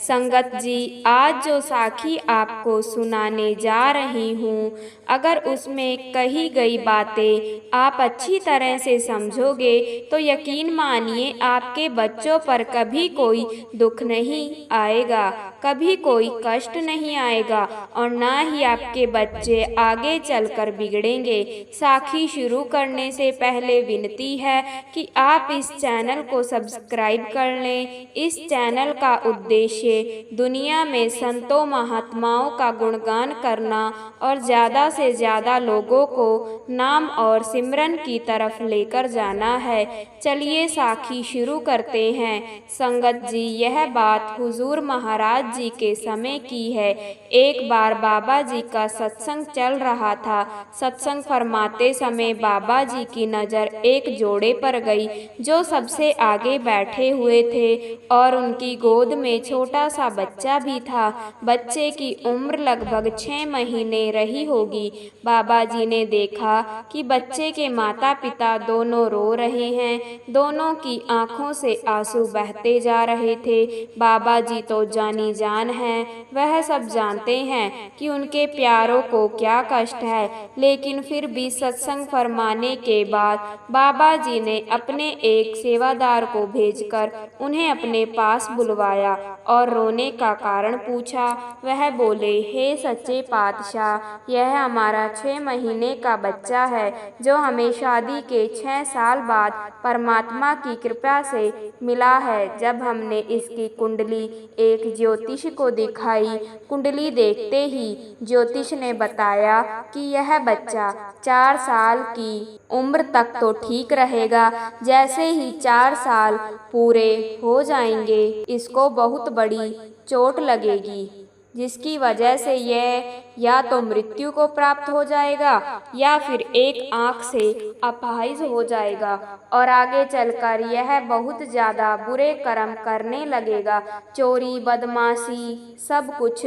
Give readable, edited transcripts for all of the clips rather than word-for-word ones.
संगत जी, आज जो साखी आपको सुनाने जा रही हूँ, अगर उसमें कही गई बातें आप अच्छी तरह से समझोगे तो यकीन मानिए आपके बच्चों पर कभी कोई दुख नहीं आएगा, कभी कोई कष्ट नहीं आएगा और ना ही आपके बच्चे आगे चलकर बिगड़ेंगे। साखी शुरू करने से पहले विनती है कि आप इस चैनल को सब्सक्राइब कर लें। इस चैनल का उद्देश्य दुनिया में संतों महात्माओं का गुणगान करना और ज़्यादा से ज़्यादा लोगों को नाम और सिमरन की तरफ लेकर जाना है। चलिए साखी शुरू करते हैं। संगत जी, यह बात हुजूर महाराज जी के समय की है। एक बार बाबा जी का सत्संग चल रहा था। सत्संग फरमाते समय बाबा जी की नज़र एक जोड़े पर गई जो सबसे आगे बैठे हुए थे और उनकी गोद में छोटा सा बच्चा भी था। बच्चे की उम्र लगभग 6 महीने रही होगी। बाबा जी ने देखा कि बच्चे के माता पिता दोनों रो रहे हैं। दोनों की आंखों से आंसू बहते जा रहे थे। बाबा जी तो जानी जान हैं, वह सब जानते हैं कि उनके प्यारों को क्या कष्ट है, लेकिन फिर भी सत्संग फरमाने के बाद बाबा जी ने अपने एक सेवादार को भेजकर उन्हें अपने पास बुलवाया और रोने का कारण पूछा। वह बोले, हे सच्चे पातशाह, यह हमारा 6 महीने का बच्चा है जो हमें शादी के 6 साल बाद परमात्मा की कृपा से मिला है। जब हमने इसकी कुंडली एक ज्योतिष को दिखाई, कुंडली देखते ही ज्योतिष ने बताया कि यह बच्चा 4 साल की उम्र तक तो ठीक रहेगा, जैसे ही 4 साल पूरे हो जाएंगे इसको बहुत बड़ी चोट लगेगी, जिसकी वजह से यह या तो मृत्यु को प्राप्त हो जाएगा या फिर एक आंख से अपाहिज हो जाएगा और आगे चलकर यह बहुत ज़्यादा बुरे कर्म करने लगेगा, चोरी बदमाशी सब कुछ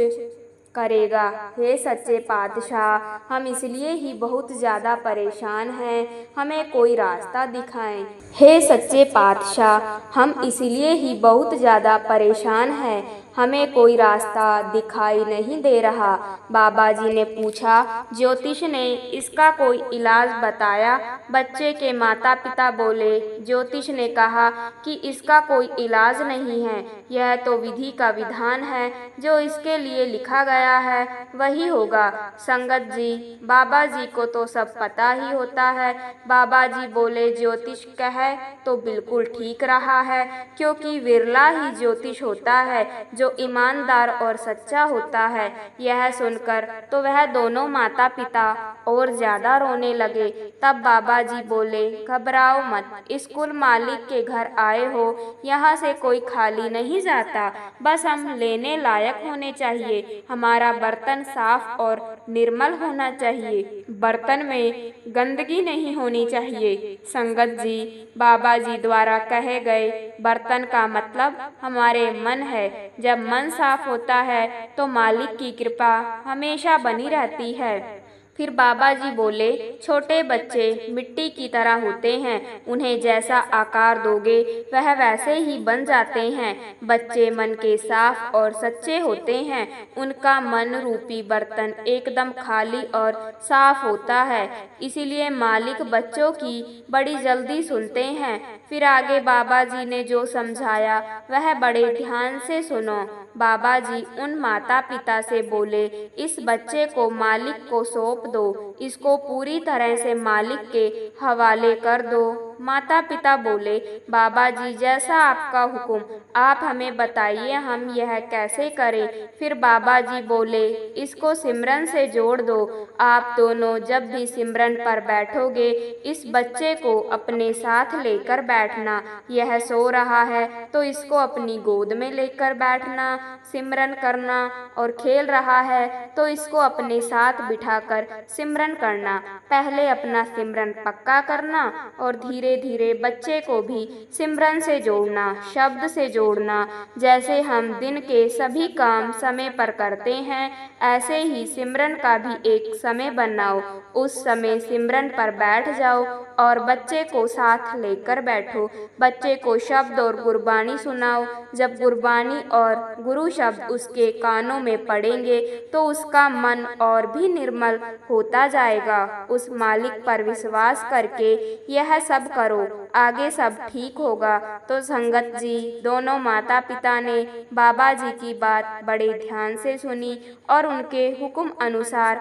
करेगा। हे सच्चे पातशाह, हम इसलिए ही बहुत ज़्यादा परेशान हैं, हमें कोई रास्ता दिखाएं। हे सच्चे पातशाह, हम इसलिए ही बहुत ज़्यादा परेशान हैं, हमें कोई रास्ता दिखाई नहीं दे रहा। बाबा जी ने पूछा। ज्योतिष ने इसका कोई इलाज बताया? बच्चे के माता पिता बोले। ज्योतिष ने कहा कि इसका कोई इलाज नहीं है, यह तो विधि का विधान है, जो इसके लिए लिखा गया है वही होगा। संगत जी, बाबा जी को तो सब पता ही होता है। बाबा जी बोले, ज्योतिष कहे तो बिल्कुल ठीक रहा है, क्योंकि विरला ही ज्योतिष होता है जो ईमानदार और सच्चा होता है। यह सुनकर तो वह दोनों माता पिता और ज्यादा रोने लगे। तब बाबा जी बोले, घबराओ मत, स्कूल मालिक के घर आए हो, यहाँ से कोई खाली नहीं जाता, बस हम लेने लायक होने चाहिए। हमारा बर्तन साफ और निर्मल होना चाहिए, बर्तन में गंदगी नहीं होनी चाहिए। संगत जी, बाबा जी द्वारा कहे गए बर्तन का मतलब हमारे मन है। जब मन साफ होता है तो मालिक की कृपा हमेशा बनी रहती है। फिर बाबा जी बोले, छोटे बच्चे मिट्टी की तरह होते हैं, उन्हें जैसा आकार दोगे वह वैसे ही बन जाते हैं। बच्चे मन के साफ और सच्चे होते हैं, उनका मन रूपी बर्तन एकदम खाली और साफ होता है, इसीलिए मालिक बच्चों की बड़ी जल्दी सुनते हैं। फिर आगे बाबा जी ने जो समझाया वह बड़े ध्यान से सुनो। बाबा जी उन माता पिता से बोले, इस बच्चे को मालिक को सौंप दो, इसको पूरी तरह से मालिक के हवाले कर दो। माता पिता बोले, बाबा जी जैसा आपका हुक्म, आप हमें बताइए हम यह कैसे करें। फिर बाबा जी बोले, इसको सिमरन से जोड़ दो। आप दोनों जब भी सिमरन पर बैठोगे इस बच्चे को अपने साथ लेकर बैठना। यह सो रहा है तो इसको अपनी गोद में लेकर बैठना, सिमरन करना, और खेल रहा है तो इसको अपने साथ बिठाकर सिमरन करना। पहले अपना सिमरन पक्का करना और धीरे धीरे बच्चे को भी सिमरन से जोड़ना, शब्द से जोड़ना। जैसे हम दिन के सभी काम समय पर करते हैं, ऐसे ही सिमरन का भी एक समय बनाओ। उस समय सिमरन पर बैठ जाओ और बच्चे को साथ लेकर बैठो। बच्चे को शब्द और गुरबानी सुनाओ। जब गुरबानी और गुरु शब्द उसके कानों में पड़ेंगे तो उसका मन और भी निर्मल होता जाएगा। उस मालिक पर विश्वास करके यह सब करो, आगे सब ठीक होगा। तो संगत जी, दोनों माता पिता ने बाबा जी की बात बड़े ध्यान से सुनी और उनके हुक्म अनुसार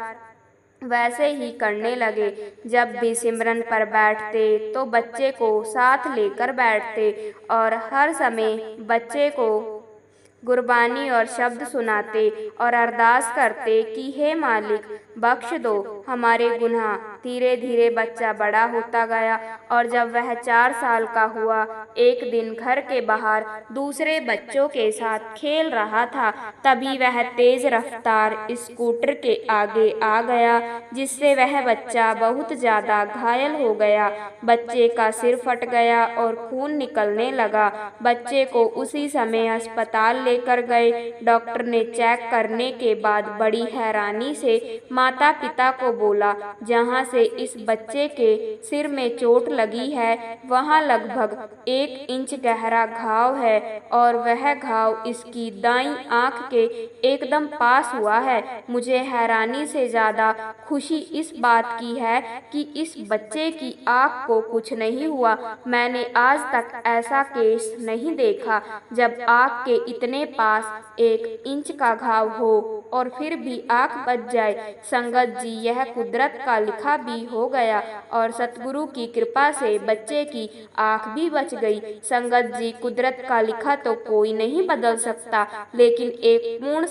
वैसे ही करने लगे। जब भी सिमरन पर बैठते तो बच्चे को साथ लेकर बैठते और हर समय बच्चे को गुरबानी और शब्द सुनाते और अरदास करते कि हे मालिक, बख्श दो हमारे गुनाह। धीरे धीरे बच्चा बड़ा होता गया और जब वह 4 साल का हुआ, एक दिन घर के बाहर दूसरे बच्चों के साथ खेल रहा था। तभी वह तेज रफ्तार स्कूटर के आगे आ गया, जिससे वह बच्चा बहुत ज्यादा घायल हो गया। बच्चे का सिर फट गया और खून निकलने लगा। बच्चे को उसी समय अस्पताल लेकर गए। डॉक्टर ने चेक करने के बाद बड़ी हैरानी से माता पिता को बोला, जहाँ से इस बच्चे के सिर में चोट लगी है वहाँ लगभग 1 इंच गहरा घाव है और वह घाव इसकी दाईं आंख के एकदम पास हुआ है। मुझे हैरानी से ज्यादा खुशी इस बात की है कि इस बच्चे की आंख को कुछ नहीं हुआ। मैंने आज तक ऐसा केस नहीं देखा जब आंख के इतने पास 1 इंच का घाव हो और फिर भी आंख बच जाए। संगत जी, यह कुदरत का लिखा भी हो गया और सतगुरु की कृपा से बच्चे की आंख भी बच गई। संगत जी, कुदरत का लिखा तो कोई नहीं बदल सकता, लेकिन एक पूर्ण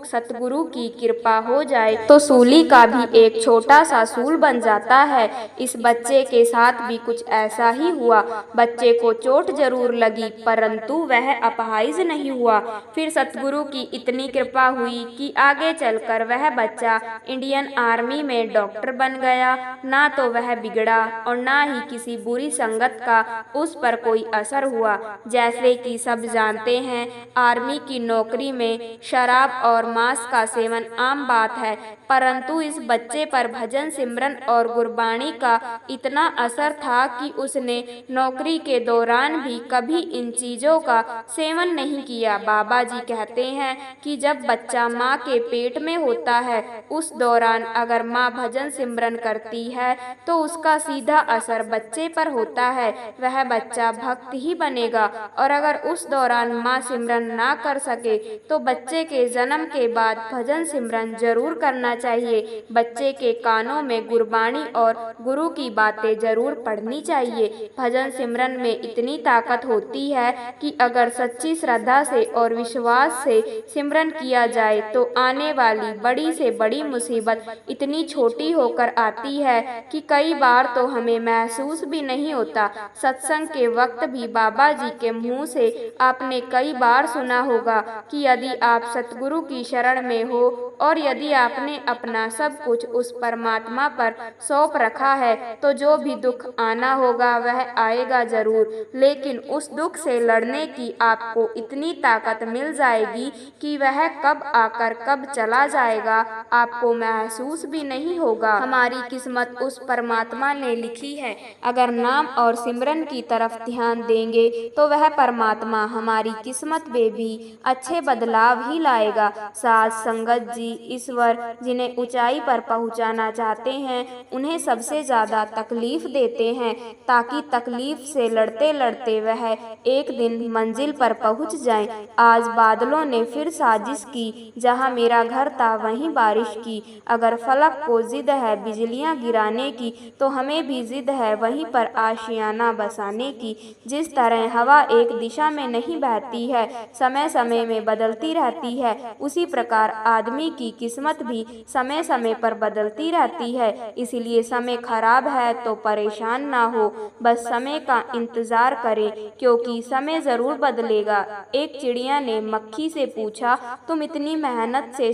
सतगुरु की कृपा हो जाए तो सूली का भी एक छोटा सा सूल बन जाता है। इस बच्चे के साथ भी कुछ ऐसा ही हुआ। बच्चे को चोट जरूर लगी परंतु वह अपाहिज नहीं हुआ। फिर सतगुरु की इतनी कृपा हुई कि आगे चलकर वह बच्चा इंडियन आर्मी में डॉक्टर बन गया। ना तो वह बिगड़ा और ना ही किसी बुरी संगत का उस पर कोई असर हुआ। जैसे कि सब जानते हैं, आर्मी की नौकरी में शराब और मांस का सेवन आम बात है, परंतु इस बच्चे पर भजन सिमरन और गुरबाणी का इतना असर था कि उसने नौकरी के दौरान भी कभी इन चीजों का सेवन नहीं किया। बाबा जी कहते हैं कि जब बच्चा माँ के पेट में होता है, उस दौरान अगर माँ भजन सिमरन करती है तो उसका सीधा असर बच्चे पर होता है। वह बच्चा भक्त ही बनेगा और अगर उस दौरान माँ सिमरन ना कर सके तो बच्चे के जन्म के बाद भजन सिमरन जरूर करना चाहिए। बच्चे के कानों में गुरबाणी और गुरु की बातें जरूर पढ़नी चाहिए। भजन सिमरन में इतनी ताकत होती है कि अगर सच्ची श्रद्धा से और विश्वास से सिमरन किया जाए तो आने वाली बड़ी से बड़ी मुसीबत इतनी छोटी होकर आती है कि कई बार तो हमें महसूस भी नहीं होता। सत्संग के वक्त भी बाबा जी के मुंह से आपने कई बार सुना होगा कि यदि आप सतगुरु की शरण में हो और यदि आपने अपना सब कुछ उस परमात्मा पर सौंप रखा है तो जो भी दुख आना होगा वह आएगा जरूर, लेकिन उस दुख से लड़ने की आपको इतनी ताकत मिल जाएगी कि वह कब आकर कब चला जाएगा आपको महसूस भी नहीं होगा। हमारी किस्मत उस परमात्मा ने लिखी है। अगर नाम और सिमरन की तरफ ध्यान देंगे तो वह परमात्मा हमारी किस्मत में भी अच्छे बदलाव ही लाएगा। साथ संगत जी, ईश्वर जिन्हें ऊंचाई पर पहुंचाना चाहते हैं उन्हें सबसे ज्यादा तकलीफ देते हैं, ताकि तकलीफ से लड़ते लड़ते वह एक दिन मंजिल पर पहुंच जाएं। आज बादलों ने फिर साजिश की, जहां मेरा घर था वहीं बारिश की। अगर फलक को जिद है बिजलियां गिराने की तो हमें भी जिद है वहीं पर आशियाना बसाने की। जिस तरह हवा एक दिशा में नहीं बहती है, समय समय में बदलती रहती है, उसी प्रकार आदमी की किस्मत भी समय समय पर बदलती रहती है। इसलिए समय खराब है तो परेशान ना हो, बस समय का इंतजार करें क्योंकि समय जरूर बदलेगा। एक चिड़िया ने मक्खी से पूछा, तुम इतनी मेहनत से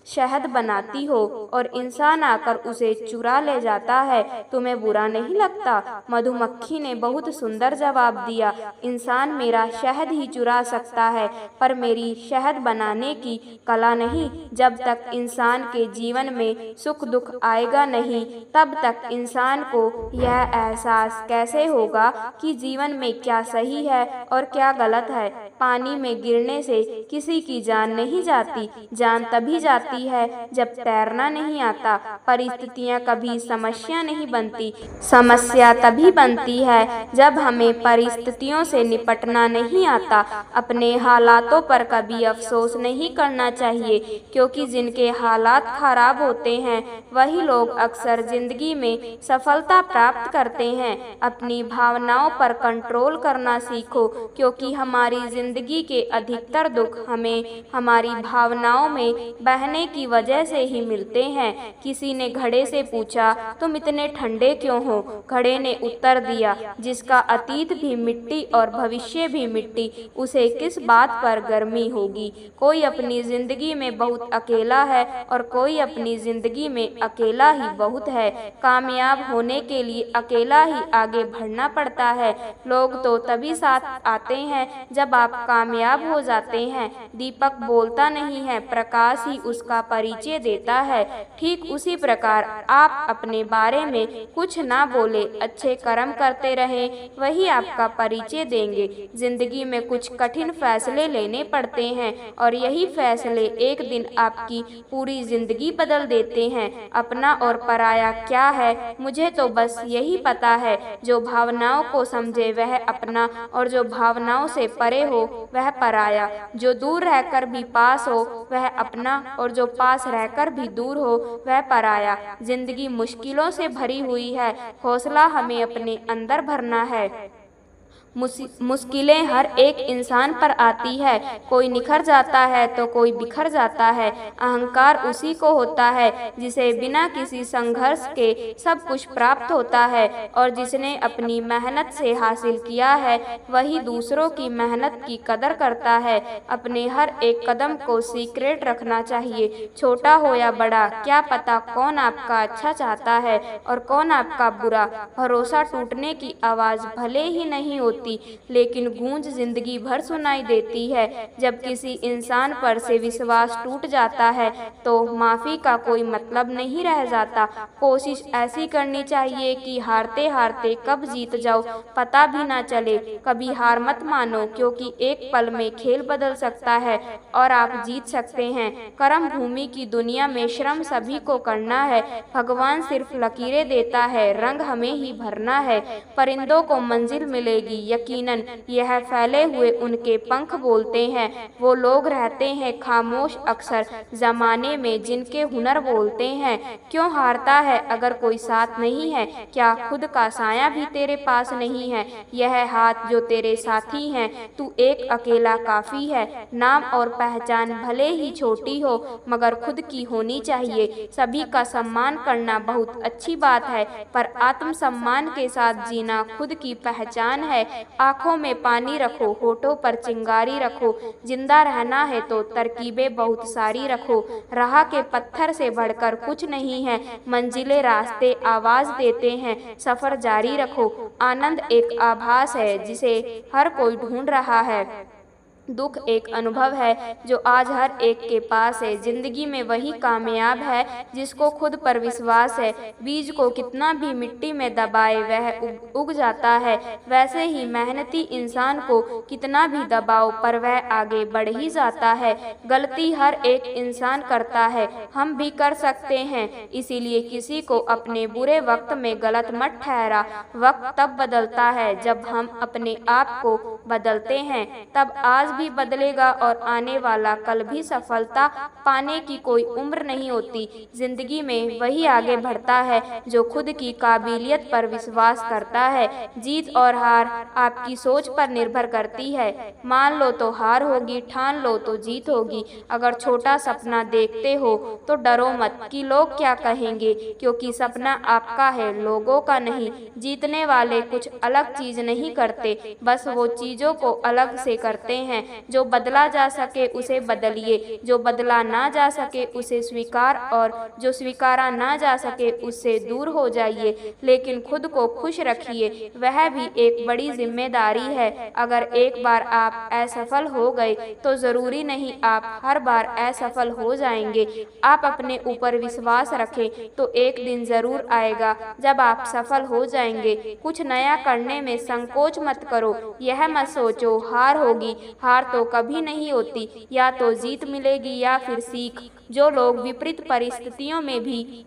शहद बनाती हो और इंसान आकर उसे चुरा ले जाता है, तुम्हें बुरा नहीं लगता? मधुमक्खी ने बहुत सुंदर जवाब दिया, इंसान मेरा शहद ही चुरा सकता है पर मेरी शहद बनाने की कला नहीं। जब तक इंसान के जीवन में सुख दुख आएगा नहीं, तब तक इंसान को यह एहसास कैसे होगा कि जीवन में क्या सही है और क्या गलत है। पानी में गिरने से किसी की जान नहीं जाती, जान तभी जाती है जब तैरना नहीं आता। परिस्थितियाँ कभी समस्या नहीं बनती, समस्या तभी बनती है जब हमें परिस्थितियों से निपटना नहीं आता। अपने हालातों पर कभी अफसोस नहीं करना चाहिए, क्योंकि जिनके हालात खराब होते हैं वही लोग अक्सर जिंदगी में सफलता प्राप्त करते हैं। अपनी भावनाओं पर कंट्रोल करना सीखो, क्योंकि हमारी जिंदगी के अधिकतर दुख हमें हमारी भावनाओं में बहने की वजह से ही मिलते हैं। किसी ने घड़े से पूछा, तुम इतने ठंडे क्यों हो? घड़े ने उत्तर दिया, जिसका अतीत भी मिट्टी और भविष्य भी मिट्टी, उसे किस बात पर गर्मी होगी। कोई अपनी जिंदगी में बहुत अकेला है और कोई अपनी जिंदगी में अकेला ही बहुत है। कामयाब होने के लिए अकेला ही आगे बढ़ना पड़ता है। लोग तो तभी साथ आते हैं जब आप कामयाब हो जाते हैं। दीपक बोलता नहीं है, प्रकाश ही उसका परिचय देता है। ठीक उसी प्रकार आप अपने बारे में कुछ ना बोले, अच्छे कर्म करते रहें, वही आपका परिचय देंगे। जिंदगी में कुछ कठिन फैसले लेने पड़ते हैं और यही फैसले एक दिन आपकी पूरी जिंदगी बदल देते हैं। अपना और पराया क्या है, मुझे तो बस यही पता है। जो भावनाओं को समझे वह अपना, और जो भावनाओं से परे हो वह पराया। जो दूर रहकर भी पास हो वह अपना, और जो पास रहकर भी दूर हो वह पराया। जिंदगी मुश्किलों से भरी हुई है, हौसला हमें अपने अंदर भरना है। मुश्किलें हर एक इंसान पर आती है, कोई निखर जाता है तो कोई बिखर जाता है। अहंकार उसी को होता है जिसे बिना किसी संघर्ष के सब कुछ प्राप्त होता है, और जिसने अपनी मेहनत से हासिल किया है वही दूसरों की मेहनत की कदर करता है। अपने हर एक कदम को सीक्रेट रखना चाहिए, छोटा हो या बड़ा। क्या पता कौन आपका अच्छा चाहता है और कौन आपका बुरा। भरोसा टूटने की आवाज़ भले ही नहीं होती, लेकिन गूंज जिंदगी भर सुनाई देती है। जब किसी इंसान पर से विश्वास टूट जाता है तो माफी का कोई मतलब नहीं रह जाता। कोशिश ऐसी करनी चाहिए कि हारते हारते कब जीत जाओ पता भी ना चले। कभी हार मत मानो, क्योंकि एक पल में खेल बदल सकता है और आप जीत सकते हैं। कर्म भूमि की दुनिया में श्रम सभी को करना है। भगवान सिर्फ लकीरें देता है, रंग हमें ही भरना है। परिंदों को मंजिल मिलेगी, यकीनन यह फैले हुए उनके पंख बोलते हैं। वो लोग रहते हैं खामोश अक्सर जमाने में जिनके हुनर बोलते हैं। क्यों हारता है अगर कोई साथ नहीं है? क्या खुद का साया भी तेरे पास नहीं है? यह हाथ जो तेरे साथी हैं, तू एक अकेला काफी है। नाम और पहचान भले ही छोटी हो मगर खुद की होनी चाहिए। सभी का सम्मान करना बहुत अच्छी बात है, पर आत्मसम्मान के साथ जीना खुद की पहचान है। आँखों में पानी रखो, होठों पर चिंगारी रखो। जिंदा रहना है तो तरकीबें बहुत सारी रखो। राह के पत्थर से बढ़कर कुछ नहीं है, मंजिलें रास्ते आवाज देते हैं। सफर जारी रखो। आनंद एक आभास है जिसे हर कोई ढूंढ रहा है। दुख एक अनुभव है जो आज हर एक के पास है। जिंदगी में वही कामयाब है जिसको खुद पर विश्वास है। बीज को कितना भी मिट्टी में दबाए वह उग जाता है, वैसे ही मेहनती इंसान को कितना भी दबाओ पर वह आगे बढ़ ही जाता है। गलती हर एक इंसान करता है, हम भी कर सकते हैं, इसीलिए किसी को अपने बुरे वक्त में गलत मत ठहरा। वक्त तब बदलता है जब हम अपने आप को बदलते हैं, तब आज भी बदलेगा और आने वाला कल भी। सफलता पाने की कोई उम्र नहीं होती। जिंदगी में वही आगे बढ़ता है जो खुद की काबिलियत पर विश्वास करता है। जीत और हार आपकी सोच पर निर्भर करती है। मान लो तो हार होगी, ठान लो तो जीत होगी। अगर छोटा सपना देखते हो तो डरो मत कि लोग क्या कहेंगे, क्योंकि सपना आपका है, लोगों का नहीं। जीतने वाले कुछ अलग चीज नहीं करते, बस वो चीजों को अलग से करते हैं। जो बदला जा सके उसे बदलिए, जो बदला ना जा सके उसे स्वीकार और जो स्वीकारा ना जा सके उससे दूर हो जाइए। लेकिन खुद को खुश रखिए, वह भी एक बड़ी जिम्मेदारी है। अगर एक बार आप असफल हो गए तो जरूरी नहीं आप हर बार असफल हो जाएंगे। आप अपने ऊपर विश्वास रखें तो एक दिन जरूर आएगा जब आप सफल हो जाएंगे। कुछ नया करने में संकोच मत करो। यह मत सोचो हार होगी, हार तो कभी नहीं होती, या तो जीत मिलेगी या फिर सीख। जो लोग विपरीत परिस्थितियों में भी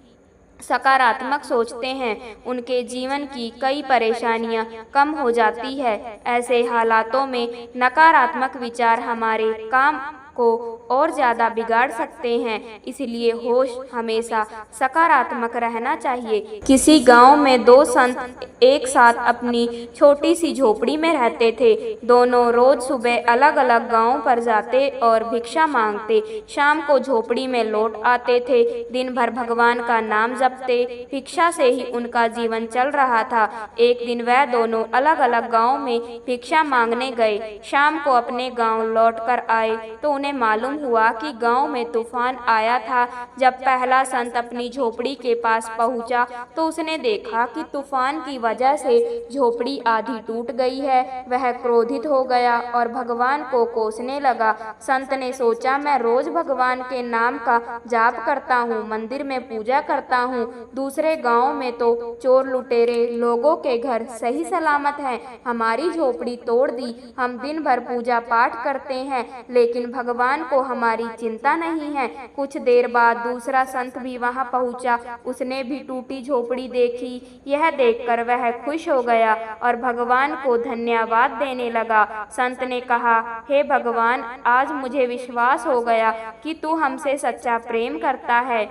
सकारात्मक सोचते हैं उनके जीवन की कई परेशानियां कम हो जाती है। ऐसे हालातों में नकारात्मक विचार हमारे काम को और ज़्यादा बिगाड़ सकते हैं, इसलिए होश हमेशा सकारात्मक रहना चाहिए। किसी गांव में दो संत एक साथ अपनी छोटी सी झोपड़ी में रहते थे। दोनों रोज सुबह अलग अलग गांवों पर जाते और भिक्षा मांगते, शाम को झोपड़ी में लौट आते थे। दिन भर भगवान का नाम जपते, भिक्षा से ही उनका जीवन चल रहा था। एक दिन वह दोनों अलग अलग गाँव में भिक्षा मांगने गए। शाम को अपने गाँव लौट कर आए तो उन्हें मालूम हुआ कि गांव में तूफान आया था। जब पहला संत अपनी झोपड़ी के पास पहुंचा तो उसने देखा कि तूफान की वजह से झोपड़ी आधी टूट गई है। वह क्रोधित हो गया और भगवान को कोसने लगा। संत ने सोचा, मैं रोज भगवान के नाम का जाप करता हूँ, मंदिर में पूजा करता हूँ, दूसरे गाँव में तो चोर लुटेरे लोगों के घर सही सलामत हैं, हमारी झोपड़ी तोड़ दी। हम दिन भर पूजा पाठ करते हैं लेकिन भगवान को हमारी चिंता नहीं है। कुछ देर बाद दूसरा संत भी वहां पहुंचा। उसने भी टूटी झोपड़ी देखी। यह देखकर वह खुश हो गया और भगवान को धन्यवाद देने लगा। संत ने कहा, हे भगवान, आज मुझे विश्वास हो गया कि तू हमसे सच्चा प्रेम करता है।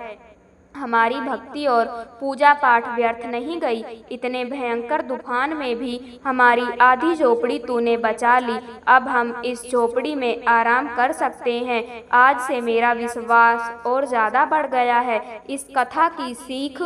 हमारी भक्ति और पूजा पाठ व्यर्थ नहीं गई। इतने भयंकर तूफान में भी हमारी आधी झोपड़ी तूने बचा ली। अब हम इस झोपड़ी में आराम कर सकते हैं। आज से मेरा विश्वास और ज़्यादा बढ़ गया है। इस कथा की सीख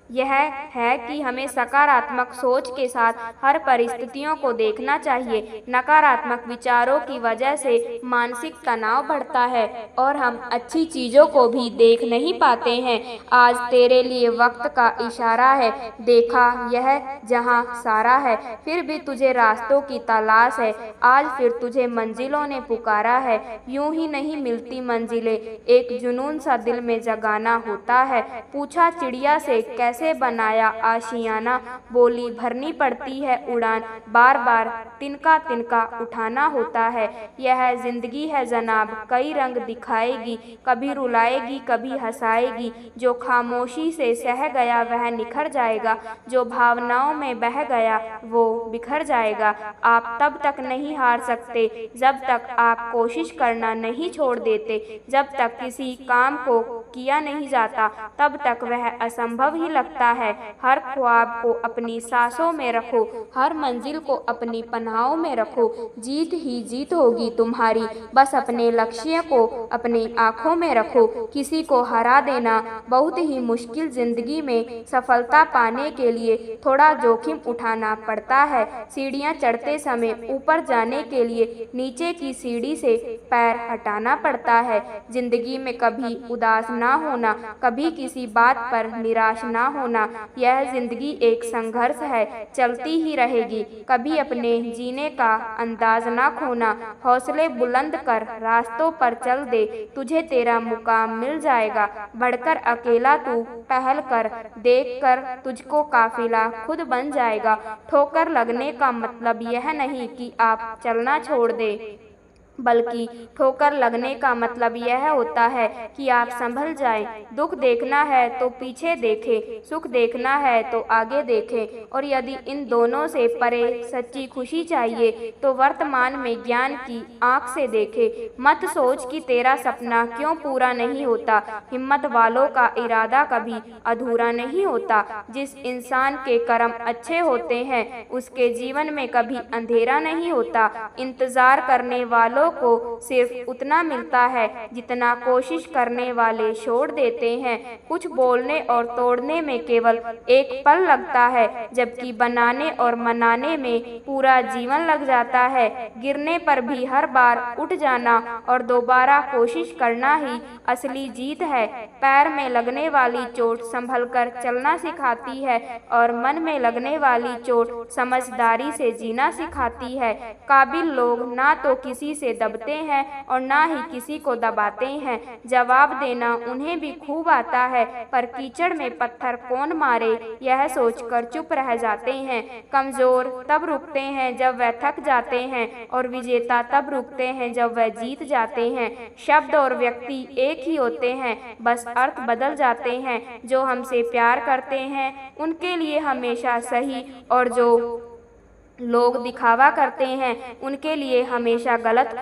यह है कि हमें सकारात्मक सोच के साथ हर परिस्थितियों को देखना चाहिए। नकारात्मक विचारों की वजह से मानसिक तनाव बढ़ता है और हम अच्छी चीज़ों को भी देख नहीं पाते हैं। आज तेरे लिए वक्त का इशारा है। देखा यह जहां सारा है, फिर भी तुझे रास्तों की तलाश है। आज फिर तुझे मंजिलों ने पुकारा है। यूं ही नहीं मिलती मंजिलें, एक जुनून सा दिल में जगाना होता है। पूछा चिड़िया से कैसे बनाया आशियाना, बोली भरनी पड़ती है उड़ान, बार बार तिनका तिनका उठाना होता है। यह जिंदगी है जनाब, कई रंग दिखाएगी, कभी रुलाएगी कभी हंसाएगी। जो खामोशी से सह गया वह निखर जाएगा, जो भावनाओं में बह गया वो बिखर जाएगा। आप तब तक नहीं हार सकते जब तक आप कोशिश करना नहीं छोड़ देते। जब तक किसी काम को किया नहीं जाता तब तक वह असंभव ही लगता है। हर ख्वाब को अपनी सांसों में रखो, हर मंजिल को अपनी पनाहों में रखो। जीत ही जीत होगी तुम्हारी, बस अपने लक्ष्य को अपनी आंखों में रखो। किसी को हरा देना बहुत ही मुश्किल, जिंदगी में सफलता पाने के लिए थोड़ा जोखिम उठाना पड़ता है। सीढ़ियां चढ़ते समय ऊपर जाने के लिए नीचे की सीढ़ी से पैर हटाना पड़ता है। जिंदगी में कभी उदास ना होना, कभी किसी बात पर निराश ना होना। यह जिंदगी एक संघर्ष है, चलती ही रहेगी। कभी अपने जीने का अंदाज ना खोना। हौसले बुलंद कर रास्तों पर चल दे, तुझे तेरा मुकाम मिल जाएगा। बढ़कर अकेला तू पहल कर, देख कर तुझको काफिला खुद बन जाएगा। ठोकर लगने का मतलब यह नहीं कि आप चलना छोड़ दे, बल्कि ठोकर लगने का मतलब यह होता है कि आप संभल जाएं। दुख देखना है तो पीछे देखें, सुख देखना है तो आगे देखें। और यदि इन दोनों से परे सच्ची खुशी चाहिए तो वर्तमान में ज्ञान की आंख से देखें। मत सोच कि तेरा सपना क्यों पूरा नहीं होता। हिम्मत वालों का इरादा कभी अधूरा नहीं होता। जिस इंसान के कर्म अच्छे होते हैं उसके जीवन में कभी अंधेरा नहीं होता। इंतजार करने वालों वालों को सिर्फ उतना मिलता है जितना कोशिश करने वाले छोड़ देते हैं। कुछ बोलने और तोड़ने में केवल एक पल लगता है, जबकि बनाने और मनाने में पूरा जीवन लग जाता है। गिरने पर भी हर बार उठ जाना और दोबारा कोशिश करना ही असली जीत है। पैर में लगने वाली चोट संभलकर चलना सिखाती है और मन में लगने वाली चोट समझदारी से जीना सिखाती है। काबिल लोग ना तो किसी से दबते हैं और ना ही किसी को दबाते हैं। जवाब देना उन्हें भी खूब आता है, पर कीचड़ में पत्थर कौन मारे यह सोचकर चुप रह जाते हैं। कमजोर तब रुकते हैं जब वह थक जाते हैं और विजेता तब रुकते हैं जब वह जीत जाते हैं। शब्द और व्यक्ति एक ही होते हैं, बस अर्थ बदल जाते हैं। जो हमसे प्यार करते हैं उनके लिए हमेशा सही, और जो लोग दिखावा करते हैं उनके लिए हमेशा गलत।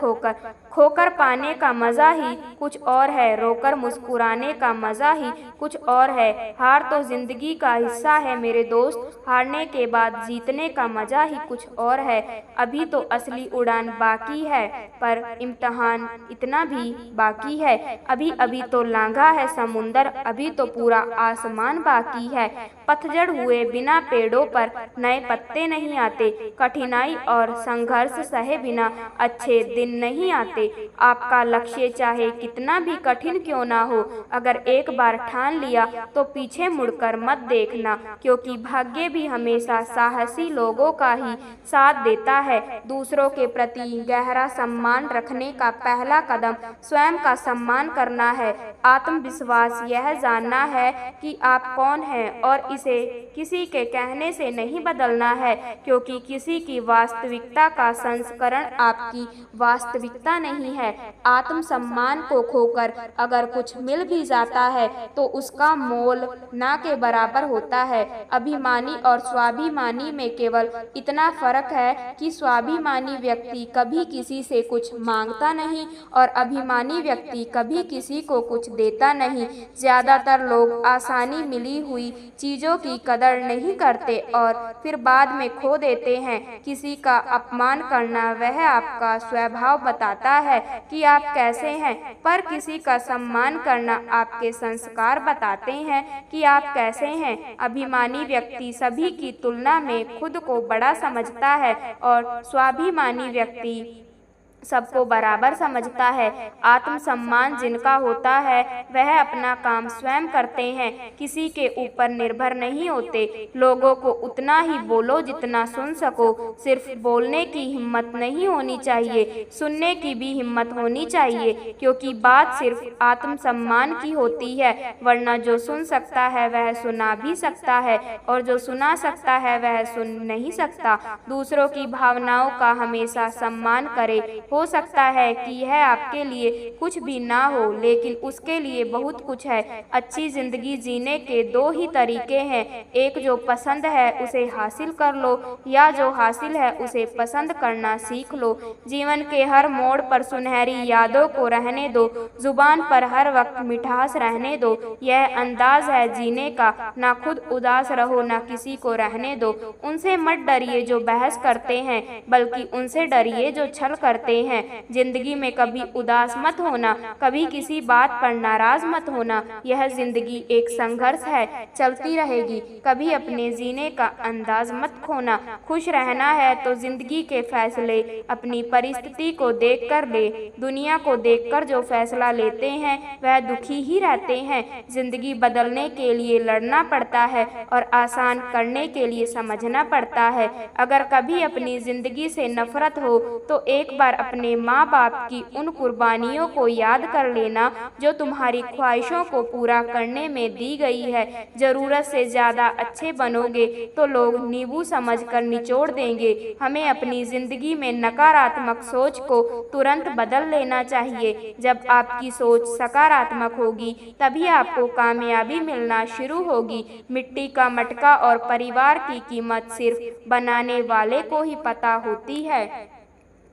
खोकर पाने का मज़ा ही कुछ और है, रोकर मुस्कुराने का मज़ा ही कुछ और है। हार तो ज़िंदगी का हिस्सा है मेरे दोस्त, हारने के बाद जीतने का मज़ा ही कुछ और है। अभी तो असली उड़ान बाकी है, पर इम्तहान इतना भी बाकी है। अभी अभी तो लांघा है समुंदर, अभी तो पूरा आसमान बाकी है। पतझड़ हुए बिना पेड़ों पर नए पत्ते नहीं आते, कठिनाई और संघर्ष सहे बिना अच्छे दिन नहीं आते। आपका लक्ष्य चाहे कितना भी कठिन क्यों ना हो, अगर एक बार ठान लिया तो पीछे मुड़कर मत देखना, क्योंकि भाग्य भी हमेशा साहसी लोगों का ही साथ देता है। दूसरों के प्रति गहरा सम्मान रखने का पहला कदम स्वयं का सम्मान करना है। आत्मविश्वास यह जानना है कि आप कौन हैं और इसे किसी के कहने से नहीं बदलना है, क्योंकि किसी की वास्तविकता का संस्करण आपकी वास्तविकता नहीं है। आत्मसम्मान को खोकर अगर कुछ मिल भी जाता है तो उसका मोल ना के बराबर होता है। अभिमानी और स्वाभिमानी में केवल इतना फर्क है कि स्वाभिमानी व्यक्ति कभी किसी से कुछ मांगता नहीं और अभिमानी व्यक्ति कभी किसी को कुछ देता नहीं। ज़्यादातर लोग आसानी मिली हुई चीज़ों की कदर नहीं करते और फिर बाद में खो देते हैं। किसी का अपमान करना वह आपका स्वभाव बताता है कि आप कैसे हैं, पर किसी का सम्मान करना आपके संस्कार बताते हैं कि आप कैसे हैं। अभिमानी व्यक्ति सभी की तुलना में खुद को बड़ा समझता है और स्वाभिमानी व्यक्ति सबको बराबर समझता है। आत्मसम्मान जिनका होता है वह अपना काम स्वयं करते हैं, किसी के ऊपर निर्भर नहीं होते। लोगों को उतना ही बोलो जितना सुन सको। सिर्फ बोलने की हिम्मत नहीं होनी चाहिए, सुनने की भी हिम्मत होनी चाहिए, क्योंकि बात सिर्फ आत्मसम्मान की होती है। वरना जो सुन सकता है वह सुना भी सकता है और जो सुना सकता है वह सुन नहीं सकता। दूसरों की भावनाओं का हमेशा सम्मान करें। हो सकता है कि यह आपके लिए कुछ भी ना हो, लेकिन उसके लिए बहुत कुछ है। अच्छी जिंदगी जीने के दो ही तरीके हैं, एक जो पसंद है उसे हासिल कर लो, या जो हासिल है उसे पसंद करना सीख लो। जीवन के हर मोड़ पर सुनहरी यादों को रहने दो, जुबान पर हर वक्त मिठास रहने दो। यह अंदाज है जीने का, ना खुद उदास रहो ना किसी को रहने दो। उनसे मत डरिए जो बहस करते हैं, बल्कि उनसे डरिए जो छल करते हैं। जिंदगी में कभी उदास मत होना, कभी किसी बात पर नाराज मत होना। यह जिंदगी एक संघर्ष है, चलती रहेगी। कभी अपने जीने का अंदाज मत खोना। खुश रहना है तो जिंदगी के फैसले अपनी परिस्थिति को देखकर ले। दुनिया को देखकर जो फैसला लेते हैं वह दुखी ही रहते हैं। जिंदगी बदलने के लिए लड़ना पड़ता है और आसान करने के लिए समझना पड़ता है। अगर कभी अपनी जिंदगी से नफरत हो तो एक बार अपने माँ बाप की उन कुर्बानियों को याद कर लेना जो तुम्हारी ख्वाहिशों को पूरा करने में दी गई है। जरूरत से ज्यादा अच्छे बनोगे तो लोग नींबू समझकर निचोड़ देंगे। हमें अपनी जिंदगी में नकारात्मक सोच को तुरंत बदल लेना चाहिए। जब आपकी सोच सकारात्मक होगी तभी आपको कामयाबी मिलना शुरू होगी। मिट्टी का मटका और परिवार की कीमत सिर्फ बनाने वाले को ही पता होती है।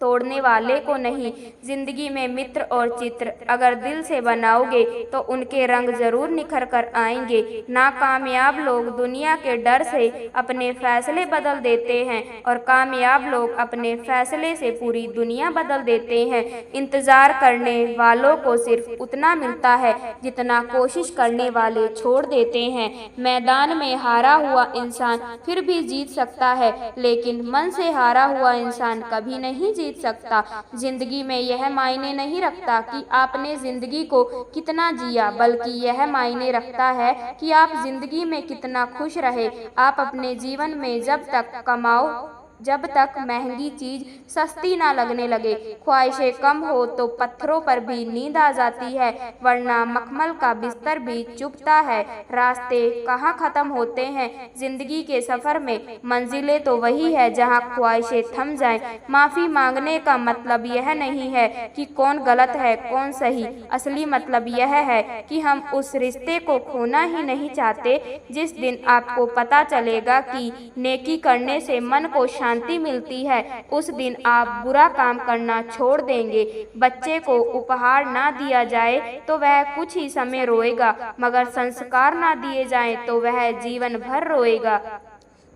तोड़ने वाले को नहीं। जिंदगी में मित्र और चित्र अगर दिल से बनाओगे तो उनके रंग जरूर निखर कर आएंगे। नाकामयाब लोग दुनिया के डर से अपने फैसले बदल देते हैं और कामयाब लोग अपने फैसले से पूरी दुनिया बदल देते हैं। इंतजार करने वालों को सिर्फ उतना मिलता है जितना कोशिश करने वाले छोड़ देते हैं। मैदान में हारा हुआ इंसान फिर भी जीत सकता है, लेकिन मन से हारा हुआ इंसान कभी नहीं जीत सकता। जिंदगी में यह मायने नहीं रखता कि आपने जिंदगी को कितना जिया, बल्कि यह मायने रखता है कि आप जिंदगी में कितना खुश रहे। आप अपने जीवन में जब तक कमाओ जब तक महंगी चीज सस्ती ना लगने लगे। ख्वाहिशें कम हो तो पत्थरों पर भी नींद आ जाती है, वरना मखमल का बिस्तर भी चुभता है। रास्ते कहाँ खत्म होते हैं जिंदगी के सफर में, मंजिलें तो वही है जहाँ ख्वाहिशें थम जाएं। माफी मांगने का मतलब यह नहीं है कि कौन गलत है कौन सही, असली मतलब यह है कि हम उस रिश्ते को खोना ही नहीं चाहते। जिस दिन आपको पता चलेगा कि नेकी करने से मन को शांति मिलती है, उस दिन आप बुरा काम करना छोड़ देंगे। बच्चे को उपहार ना दिया जाए तो वह कुछ ही समय रोएगा, मगर संस्कार ना दिए जाएं तो वह जीवन भर रोएगा।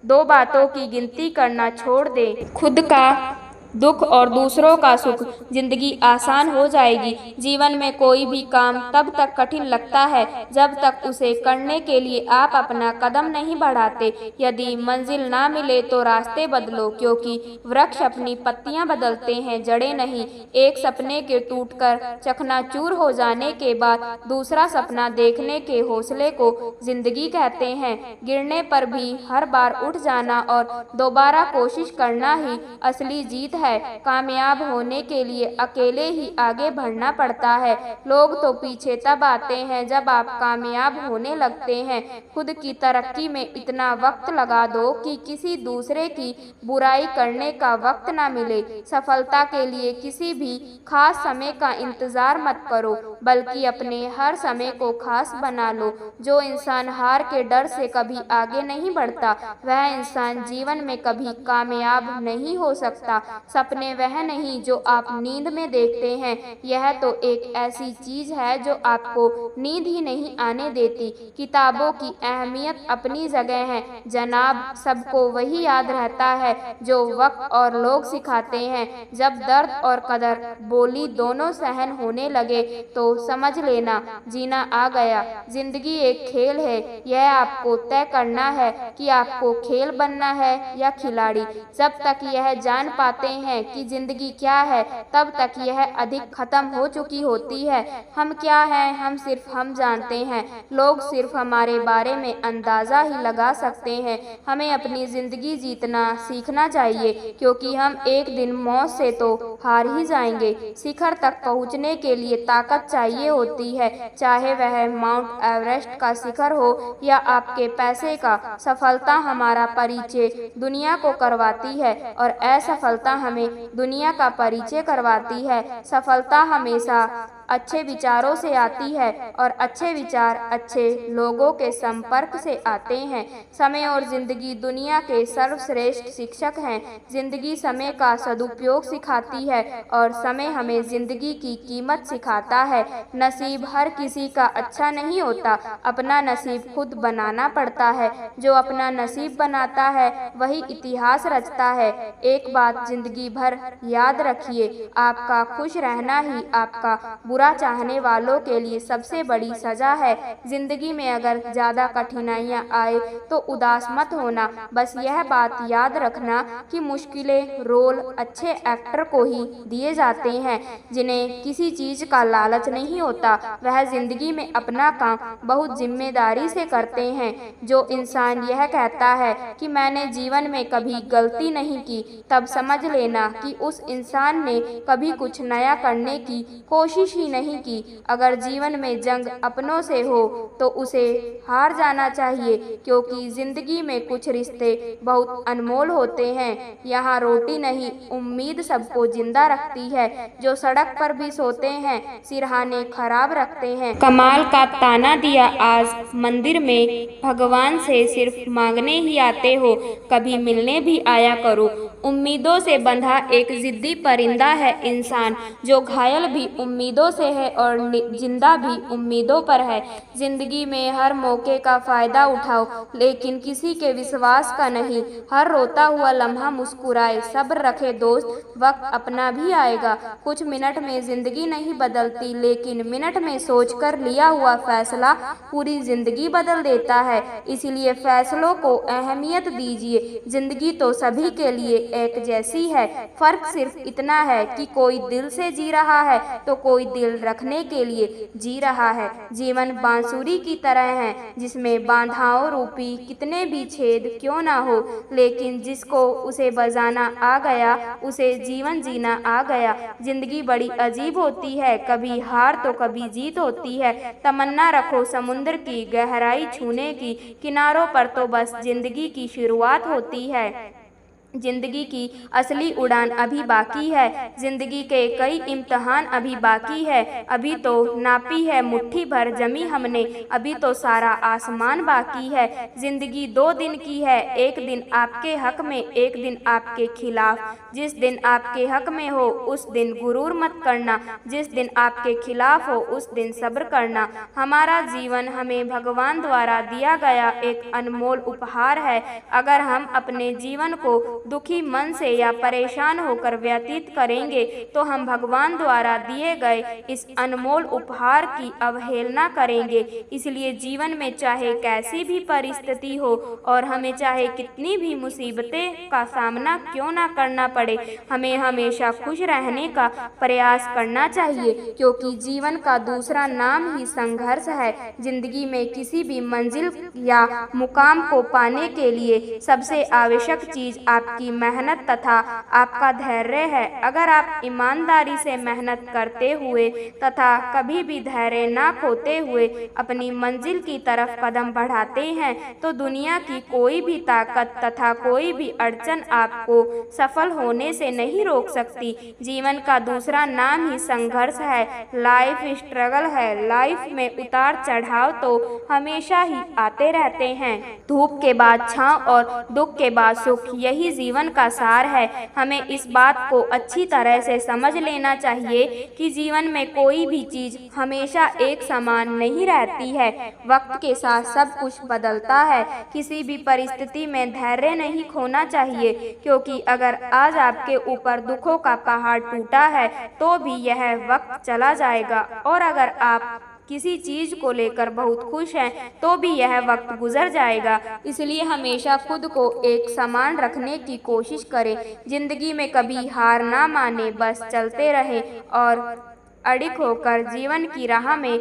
दो बातों की गिनती करना छोड़ दें, खुद का दुख और दूसरों का सुख। जिंदगी आसान हो जाएगी। जीवन में कोई भी काम तब तक कठिन लगता है जब तक उसे करने के लिए आप अपना कदम नहीं बढ़ाते। यदि मंजिल ना मिले तो रास्ते बदलो, क्योंकि वृक्ष अपनी पत्तियां बदलते हैं, जड़ें नहीं। एक सपने के टूटकर चकनाचूर हो जाने के बाद दूसरा सपना देखने के हौसले को जिंदगी कहते हैं। गिरने पर भी हर बार उठ जाना और दोबारा कोशिश करना ही असली जीत है। कामयाब होने के लिए अकेले ही आगे बढ़ना पड़ता है। लोग तो पीछे तब आते हैं जब आप कामयाब होने लगते हैं। खुद की तरक्की में इतना वक्त लगा दो कि किसी दूसरे की बुराई करने का वक्त ना मिले। सफलता के लिए किसी भी खास समय का इंतजार मत करो, बल्कि अपने हर समय को खास बना लो। जो इंसान हार के डर से कभी आगे नहीं बढ़ता, वह इंसान जीवन में कभी कामयाब नहीं हो सकता। सपने वह नहीं जो आप नींद में देखते हैं, यह तो एक ऐसी चीज है जो आपको नींद ही नहीं आने देती। किताबों की अहमियत अपनी जगह है जनाब, सबको वही याद रहता है जो वक्त और लोग सिखाते हैं। जब दर्द और कदर बोली दोनों सहन होने लगे तो समझ लेना जीना आ गया। जिंदगी एक खेल है, यह आपको तय करना है कि आपको खेल बनना है या खिलाड़ी। जब तक यह जान पाते हैं कि जिंदगी क्या है, तब तक यह अधिक खत्म हो चुकी होती है। हम क्या हैं, हम जानते हैं। लोग सिर्फ हमारे बारे में अंदाजा ही लगा सकते हैं। हमें अपनी जिंदगी जीतना सीखना चाहिए, क्योंकि हम एक दिन मौत से तो हार ही जाएंगे। शिखर तक पहुंचने के लिए ताकत चाहिए होती है, चाहे वह माउंट एवरेस्ट का शिखर हो या आपके पैसे का। सफलता हमारा परिचय दुनिया को करवाती है और असफलता हमें दुनिया का परिचय करवाती है। सफलता हमेशा अच्छे विचारों से आती है और अच्छे विचार अच्छे लोगों के संपर्क से आते हैं। समय और जिंदगी दुनिया के सर्वश्रेष्ठ शिक्षक हैं। जिंदगी समय का सदुपयोग सिखाती है और समय हमें जिंदगी की कीमत सिखाता है। नसीब हर किसी का अच्छा नहीं होता, अपना नसीब खुद बनाना पड़ता है। जो अपना नसीब बनाता है वही इतिहास रचता है। एक बात जिंदगी भर याद रखिए, आपका खुश रहना ही आपका बुरा चाहने वालों के लिए सबसे बड़ी सजा है। जिंदगी में अगर ज्यादा कठिनाइयां आए तो उदास मत होना, बस यह बात याद रखना कि मुश्किलें रोल अच्छे एक्टर को ही दिए जाते हैं, जिन्हें किसी चीज का लालच नहीं होता। वह जिंदगी में अपना काम बहुत जिम्मेदारी से करते हैं। जो इंसान यह कहता है कि मैंने जीवन में कभी गलती नहीं की, तब समझ लेना कि उस इंसान ने कभी कुछ नया करने की कोशिश ही ही नहीं की। अगर जीवन में जंग अपनों से हो तो उसे हार जाना चाहिए, क्योंकि जिंदगी में कुछ रिश्ते बहुत अनमोल होते हैं। यहाँ रोटी नहीं, उम्मीद सबको जिंदा रखती है। जो सड़क पर भी सोते हैं सिरहाने खराब रखते हैं। कमाल का ताना दिया आज मंदिर में, भगवान से सिर्फ मांगने ही आते हो, कभी मिलने भी आया करो। उम्मीदों से बंधा एक जिद्दी परिंदा है इंसान, जो घायल भी उम्मीदों से है और जिंदा भी उम्मीदों पर है। जिंदगी में हर मौके का फायदा उठाओ, लेकिन किसी के विश्वास का नहीं। हर रोता हुआ लम्हा मुस्कुराए, सब्र रखे दोस्त, वक्त अपना भी आएगा। कुछ मिनट में जिंदगी नहीं बदलती, लेकिन मिनट में सोचकर लिया हुआ फैसला पूरी जिंदगी बदल देता है। इसलिए फैसलों को अहमियत दीजिए। जिंदगी तो सभी के लिए एक जैसी है, फर्क सिर्फ इतना है कि कोई दिल से जी रहा है तो कोई दिल रखने के लिए जी रहा है। जीवन बांसुरी की तरह है, जिसमें बांधाओं रूपी कितने भी छेद क्यों ना हो, लेकिन जिसको उसे बजाना आ गया उसे जीवन जीना आ गया। जिंदगी बड़ी अजीब होती है, कभी हार तो कभी जीत होती है। तमन्ना रखो समुद्र की गहराई छूने की, किनारों पर तो बस जिंदगी की शुरुआत होती है। जिंदगी की असली उड़ान अभी बाकी है, जिंदगी के कई इम्तिहान अभी बाकी है। अभी तो नापी है मुट्ठी भर जमी हमने, अभी तो सारा आसमान बाकी है। जिंदगी 2 दिन की है, एक दिन आपके हक में, एक दिन आपके खिलाफ। जिस दिन आपके हक में हो उस दिन गुरूर मत करना, जिस दिन आपके खिलाफ हो उस दिन सब्र करना। हमारा जीवन हमें भगवान द्वारा दिया गया एक अनमोल उपहार है। अगर हम अपने जीवन को दुखी मन से या परेशान होकर व्यतीत करेंगे तो हम भगवान द्वारा दिए गए इस अनमोल उपहार की अवहेलना करेंगे। इसलिए जीवन में चाहे कैसी भी परिस्थिति हो और हमें चाहे कितनी भी मुसीबतें का सामना क्यों ना करना पड़े, हमें हमेशा खुश रहने का प्रयास करना चाहिए, क्योंकि जीवन का दूसरा नाम ही संघर्ष है। जिंदगी में किसी भी मंजिल या मुकाम को पाने के लिए सबसे आवश्यक चीज आपकी मेहनत तथा आपका धैर्य है। अगर आप ईमानदारी से मेहनत करते हुए तथा कभी भी धैर्य ना खोते हुए अपनी मंजिल की तरफ कदम बढ़ाते हैं तो दुनिया की कोई भी ताकत तथा कोई भी अड़चन आपको सफल होने से नहीं रोक सकती। जीवन का दूसरा नाम ही संघर्ष है, लाइफ स्ट्रगल है। लाइफ में उतार चढ़ाव तो हमेशा ही आते रहते हैं। धूप के बाद छांव और दुख के बाद सुख, यही जीवन का सार है। हमें इस बात को अच्छी तरह से समझ लेना चाहिए कि जीवन में कोई भी चीज हमेशा एक समान नहीं रहती है। वक्त के साथ सब कुछ बदलता है। किसी भी परिस्थिति में धैर्य नहीं खोना चाहिए, क्योंकि अगर आज आपके ऊपर दुखों का पहाड़ टूटा है तो भी यह वक्त चला जाएगा, और अगर आप किसी चीज को लेकर बहुत खुश हैं तो भी यह वक्त गुजर जाएगा। इसलिए हमेशा खुद को एक समान रखने की कोशिश करें। जिंदगी में कभी हार ना माने, बस चलते रहें और अडिग होकर जीवन की राह में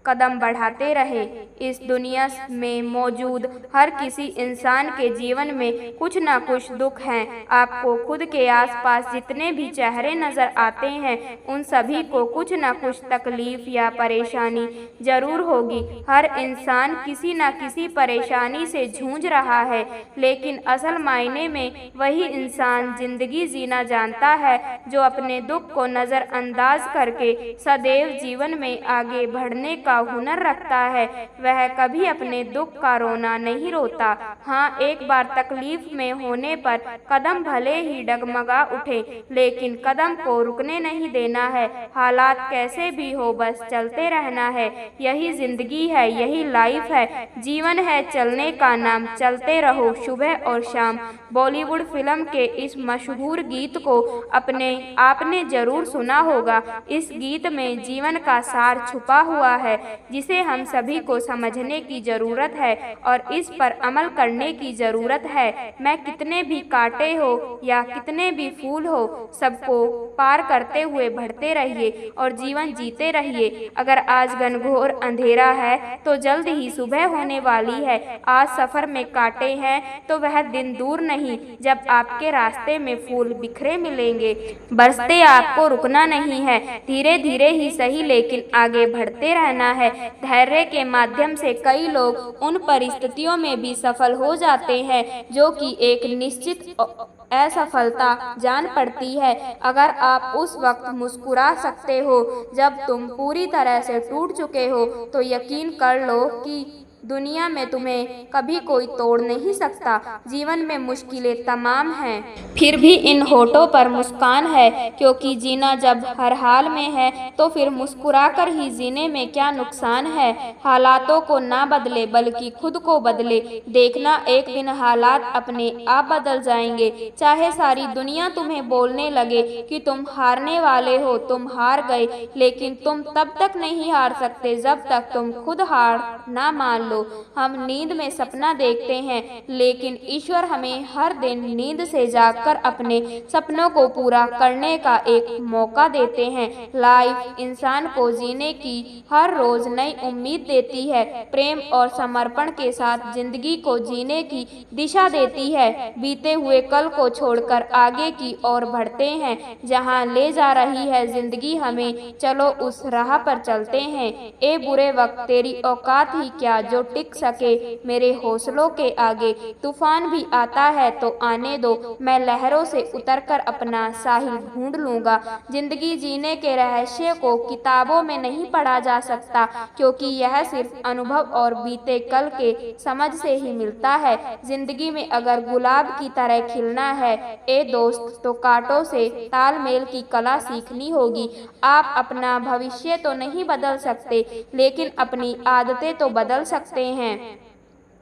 कदम बढ़ाते रहे। इस दुनिया में मौजूद हर किसी इंसान के जीवन में कुछ न कुछ दुख हैं। आपको खुद के आसपास जितने भी चेहरे नजर आते हैं उन सभी को कुछ न कुछ तकलीफ या परेशानी जरूर होगी। हर इंसान किसी न किसी परेशानी से जूझ रहा है, लेकिन असल मायने में वही इंसान जिंदगी जीना जानता है जो अपने दुख को नज़रअंदाज करके सदैव जीवन में आगे बढ़ने का हुनर रखता है। वह कभी अपने दुख का रोना नहीं रोता। हाँ, एक बार तकलीफ में होने पर कदम भले ही डगमगा उठे, लेकिन कदम को रुकने नहीं देना है। हालात कैसे भी हो, बस चलते रहना है। यही जिंदगी है, यही लाइफ है, जीवन है चलने का नाम, चलते रहो सुबह और शाम। बॉलीवुड फिल्म के इस मशहूर गीत को आपने जरूर सुना होगा। इस गीत में जीवन का सार छुपा हुआ है। जिसे हम सभी को समझने की जरूरत है और इस पर अमल करने की जरूरत है। मैं कितने भी कांटे हो या कितने भी फूल हो, सबको पार करते हुए बढ़ते रहिए और जीवन जीते रहिए। अगर आज घनघोर अंधेरा है तो जल्द ही सुबह होने वाली है। आज सफर में कांटे हैं तो वह दिन दूर नहीं जब आपके रास्ते में फूल बिखरे मिलेंगे। बरसते आपको रुकना नहीं है, धीरे धीरे ही सही लेकिन आगे बढ़ते रहना है। धैर्य के माध्यम से कई लोग उन परिस्थितियों में भी सफल हो जाते हैं जो कि एक निश्चित असफलता जान पड़ती है। अगर आप उस वक्त मुस्कुरा सकते हो जब तुम पूरी तरह से टूट चुके हो, तो यकीन कर लो कि दुनिया में तुम्हें कभी कोई तोड़ नहीं सकता। जीवन में मुश्किलें तमाम हैं, फिर भी इन होठों पर मुस्कान है, क्योंकि जीना जब हर हाल में है तो फिर मुस्कुराकर ही जीने में क्या नुकसान है। हालातों को ना बदले बल्कि खुद को बदले। देखना एक दिन हालात अपने आप बदल जाएंगे। चाहे सारी दुनिया तुम्हें बोलने लगे कि तुम हारने वाले हो, तुम हार गए, लेकिन तुम तब तक नहीं हार सकते जब तक तुम खुद हार ना मान लो। हम नींद में सपना देखते हैं, लेकिन ईश्वर हमें हर दिन नींद से जागकर अपने सपनों को पूरा करने का एक मौका देते हैं। लाइफ इंसान को जीने की हर रोज नई उम्मीद देती है, प्रेम और समर्पण के साथ जिंदगी को जीने की दिशा देती है। बीते हुए कल को छोड़कर आगे की ओर बढ़ते हैं, जहां ले जा रही है जिंदगी हमें, चलो उस राह पर चलते हैं। ए बुरे वक्त तेरी औकात ही क्या जो टिक सके मेरे हौसलों के आगे। तूफान भी आता है तो आने दो, मैं लहरों से उतरकर अपना साहिल ढूंढ लूंगा। जिंदगी जीने के रहस्य को किताबों में नहीं पढ़ा जा सकता, क्योंकि यह सिर्फ अनुभव और बीते कल के समझ से ही मिलता है। जिंदगी में अगर गुलाब की तरह खिलना है ए दोस्त, तो कांटों से तालमेल की कला सीखनी होगी। आप अपना भविष्य तो नहीं बदल सकते, लेकिन अपनी आदतें तो बदल सकते हैं,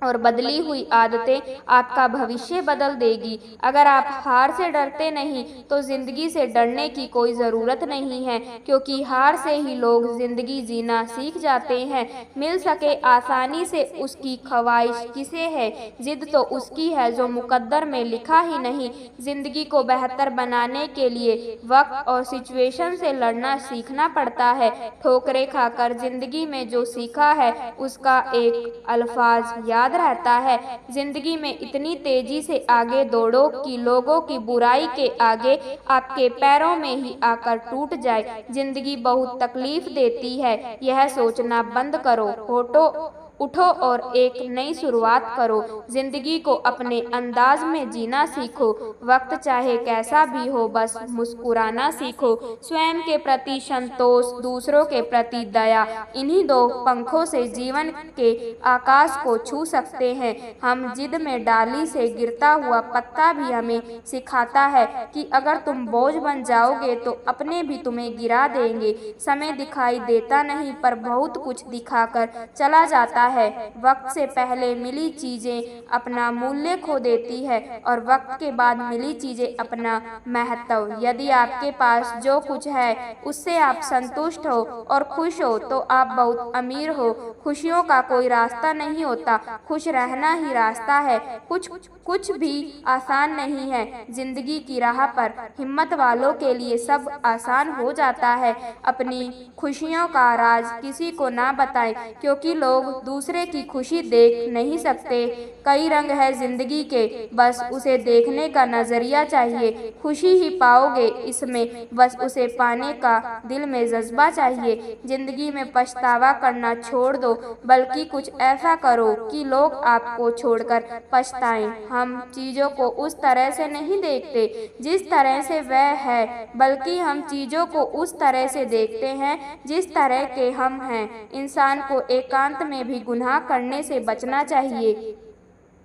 और बदली हुई आदतें आपका भविष्य बदल देगी। अगर आप हार से डरते नहीं तो जिंदगी से डरने की कोई ज़रूरत नहीं है, क्योंकि हार से ही लोग जिंदगी जीना सीख जाते हैं। मिल सके आसानी से उसकी ख्वाहिश किसे है, जिद तो उसकी है जो मुकद्दर में लिखा ही नहीं। जिंदगी को बेहतर बनाने के लिए वक्त और सिचुएशन से लड़ना सीखना पड़ता है। ठोकरें खाकर जिंदगी में जो सीखा है उसका एक अल्फाज याद रहता है। जिंदगी में इतनी तेजी से आगे दौड़ो कि लोगों की बुराई के आगे आपके पैरों में ही आकर टूट जाए। जिंदगी बहुत तकलीफ देती है, यह सोचना बंद करो। उठो और एक नई शुरुआत करो। जिंदगी को अपने अंदाज में जीना सीखो। वक्त चाहे कैसा भी हो, बस मुस्कुराना सीखो। स्वयं के प्रति संतोष, दूसरों के प्रति दया, इन्हीं दो पंखों से जीवन के आकाश को छू सकते हैं। हम जिद में डाली से गिरता हुआ पत्ता भी हमें सिखाता है कि अगर तुम बोझ बन जाओगे तो अपने भी तुम्हें गिरा देंगे। समय दिखाई देता नहीं, पर बहुत कुछ दिखाकर चला जाता है। वक्त से पहले मिली चीजें अपना मूल्य खो देती है, और वक्त के बाद मिली चीजें अपना महत्व। यदि आपके पास जो कुछ है उससे आप संतुष्ट हो और खुश हो तो आप बहुत अमीर हो। खुशियों का कोई रास्ता नहीं होता, खुश रहना ही रास्ता है। कुछ भी आसान नहीं है जिंदगी की राह पर। हिम्मत वालों के लिए सब आसान हो जाता है। अपनी खुशियों का राज किसी को ना बताएं, क्योंकि लोग दूसरे की खुशी देख नहीं सकते। कई रंग है जिंदगी के, बस उसे देखने का नजरिया चाहिए। खुशी ही पाओगे इसमें, बस उसे पाने का दिल में जज्बा चाहिए। जिंदगी में पछतावा करना छोड़ दो, बल्कि कुछ ऐसा करो कि लोग आपको छोड़कर पछताएं। हम चीजों को उस तरह से नहीं देखते जिस तरह से वह है, बल्कि हम चीजों को उस तरह से देखते हैं जिस तरह के हम हैं। इंसान को एकांत में भी गुनाह करने से बचना चाहिए।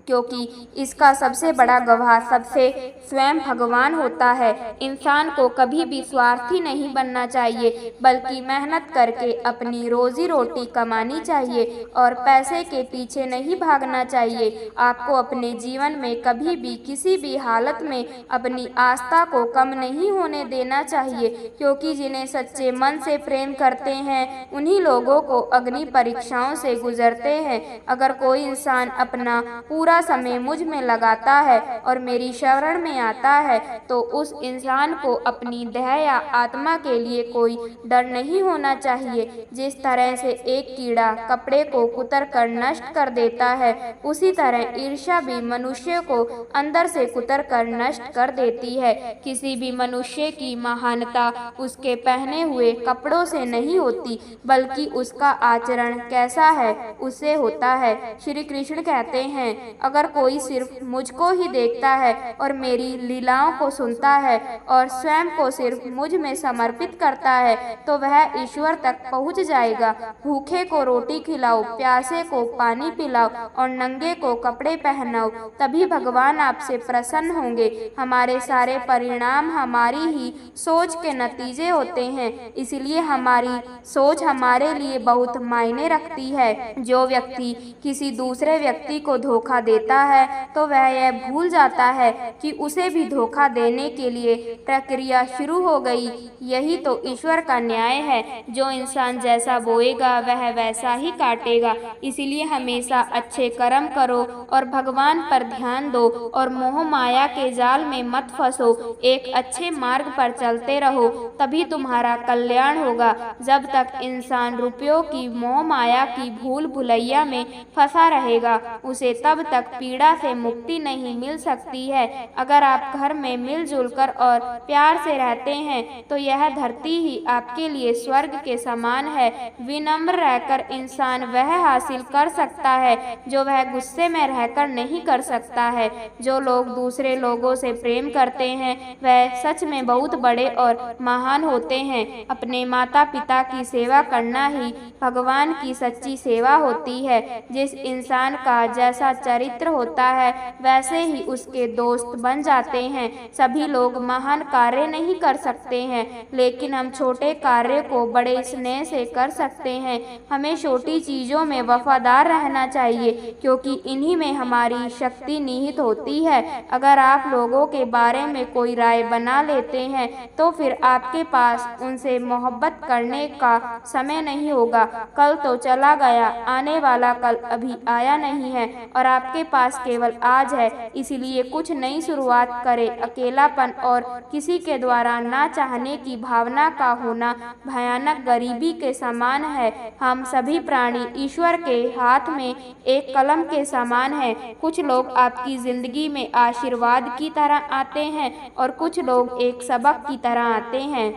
क्योंकि इसका सबसे बड़ा गवाह सबसे स्वयं भगवान होता है। इंसान को कभी भी स्वार्थी नहीं बनना चाहिए, बल्कि मेहनत करके अपनी रोजी रोटी कमानी चाहिए और पैसे के पीछे नहीं भागना चाहिए। आपको अपने जीवन में कभी भी किसी भी हालत में अपनी आस्था को कम नहीं होने देना चाहिए, क्योंकि जिन्हें सच्चे मन से प्रेम करते हैं उन्हीं लोगों को अग्नि परीक्षाओं से गुजरते हैं। अगर कोई इंसान अपना पूरा समय मुझ में लगाता है और मेरी शरण में आता है तो उस इंसान को अपनी देह या आत्मा के लिए कोई डर नहीं होना चाहिए। जिस तरह से एक कीड़ा कपड़े को कुतर कर नष्ट कर देता है, उसी तरह ईर्ष्या भी मनुष्य को अंदर से कुतर कर नष्ट कर देती है। किसी भी मनुष्य की महानता उसके पहने हुए कपड़ों से नहीं होती, बल्कि उसका आचरण कैसा है उससे होता है। श्री कृष्ण कहते हैं, अगर कोई सिर्फ मुझको ही देखता है और मेरी लीलाओं को सुनता है और स्वयं को सिर्फ मुझ में समर्पित करता है तो वह ईश्वर तक पहुंच जाएगा। भूखे को रोटी खिलाओ, प्यासे को पानी पिलाओ और नंगे को कपड़े पहनाओ, तभी भगवान आपसे प्रसन्न होंगे। हमारे सारे परिणाम हमारी ही सोच के नतीजे होते हैं, इसलिए हमारी सोच हमारे लिए बहुत मायने रखती है। जो व्यक्ति किसी दूसरे व्यक्ति को धोखा देता है तो वह यह भूल जाता है कि उसे भी धोखा देने के लिए प्रक्रिया शुरू हो गई। यही तो ईश्वर का न्याय है। जो इंसान जैसा बोएगा वह वैसा ही काटेगा। इसलिए हमेशा अच्छे कर्म करो और भगवान पर ध्यान दो और मोह माया के जाल में मत फंसो। एक अच्छे मार्ग पर चलते रहो, तभी तुम्हारा कल्याण होगा। जब तक इंसान रुपयों की मोह माया की भूल भुलैया में फंसा रहेगा, उसे तब तक पीड़ा से मुक्ति नहीं मिल सकती है। अगर आप घर में मिलजुल कर और प्यार से रहते हैं तो यह धरती ही आपके लिए स्वर्ग के समान है। विनम्र रहकर इंसान वह हासिल कर सकता है जो वह गुस्से में रहकर नहीं कर सकता है। जो लोग दूसरे लोगों से प्रेम करते हैं वह सच में बहुत बड़े और महान होते हैं। अपने माता पिता की सेवा करना ही भगवान की सच्ची सेवा होती है। जिस इंसान का जैसा चरित्र होता है वैसे ही उसके दोस्त बन जाते हैं। सभी लोग महान कार्य नहीं कर सकते हैं, लेकिन हम छोटे कार्य को बड़े स्नेह से कर सकते हैं। हमें छोटी चीज़ों में वफादार रहना चाहिए, क्योंकि इन्हीं में हमारी शक्ति निहित होती है। अगर आप लोगों के बारे में कोई राय बना लेते हैं तो फिर आपके पास उनसे मोहब्बत करने का समय नहीं होगा। कल तो चला गया, आने वाला कल अभी आया नहीं है और आपके पास केवल आज है। इसलिए कुछ नई शुरुआत करें। अकेलापन और किसी के द्वारा ना चाहने की भावना का होना भयानक गरीबी के समान है। हम सभी प्राणी ईश्वर के हाथ में एक कलम के समान हैं। कुछ लोग आपकी जिंदगी में आशीर्वाद की तरह आते हैं और कुछ लोग एक सबक की तरह आते हैं।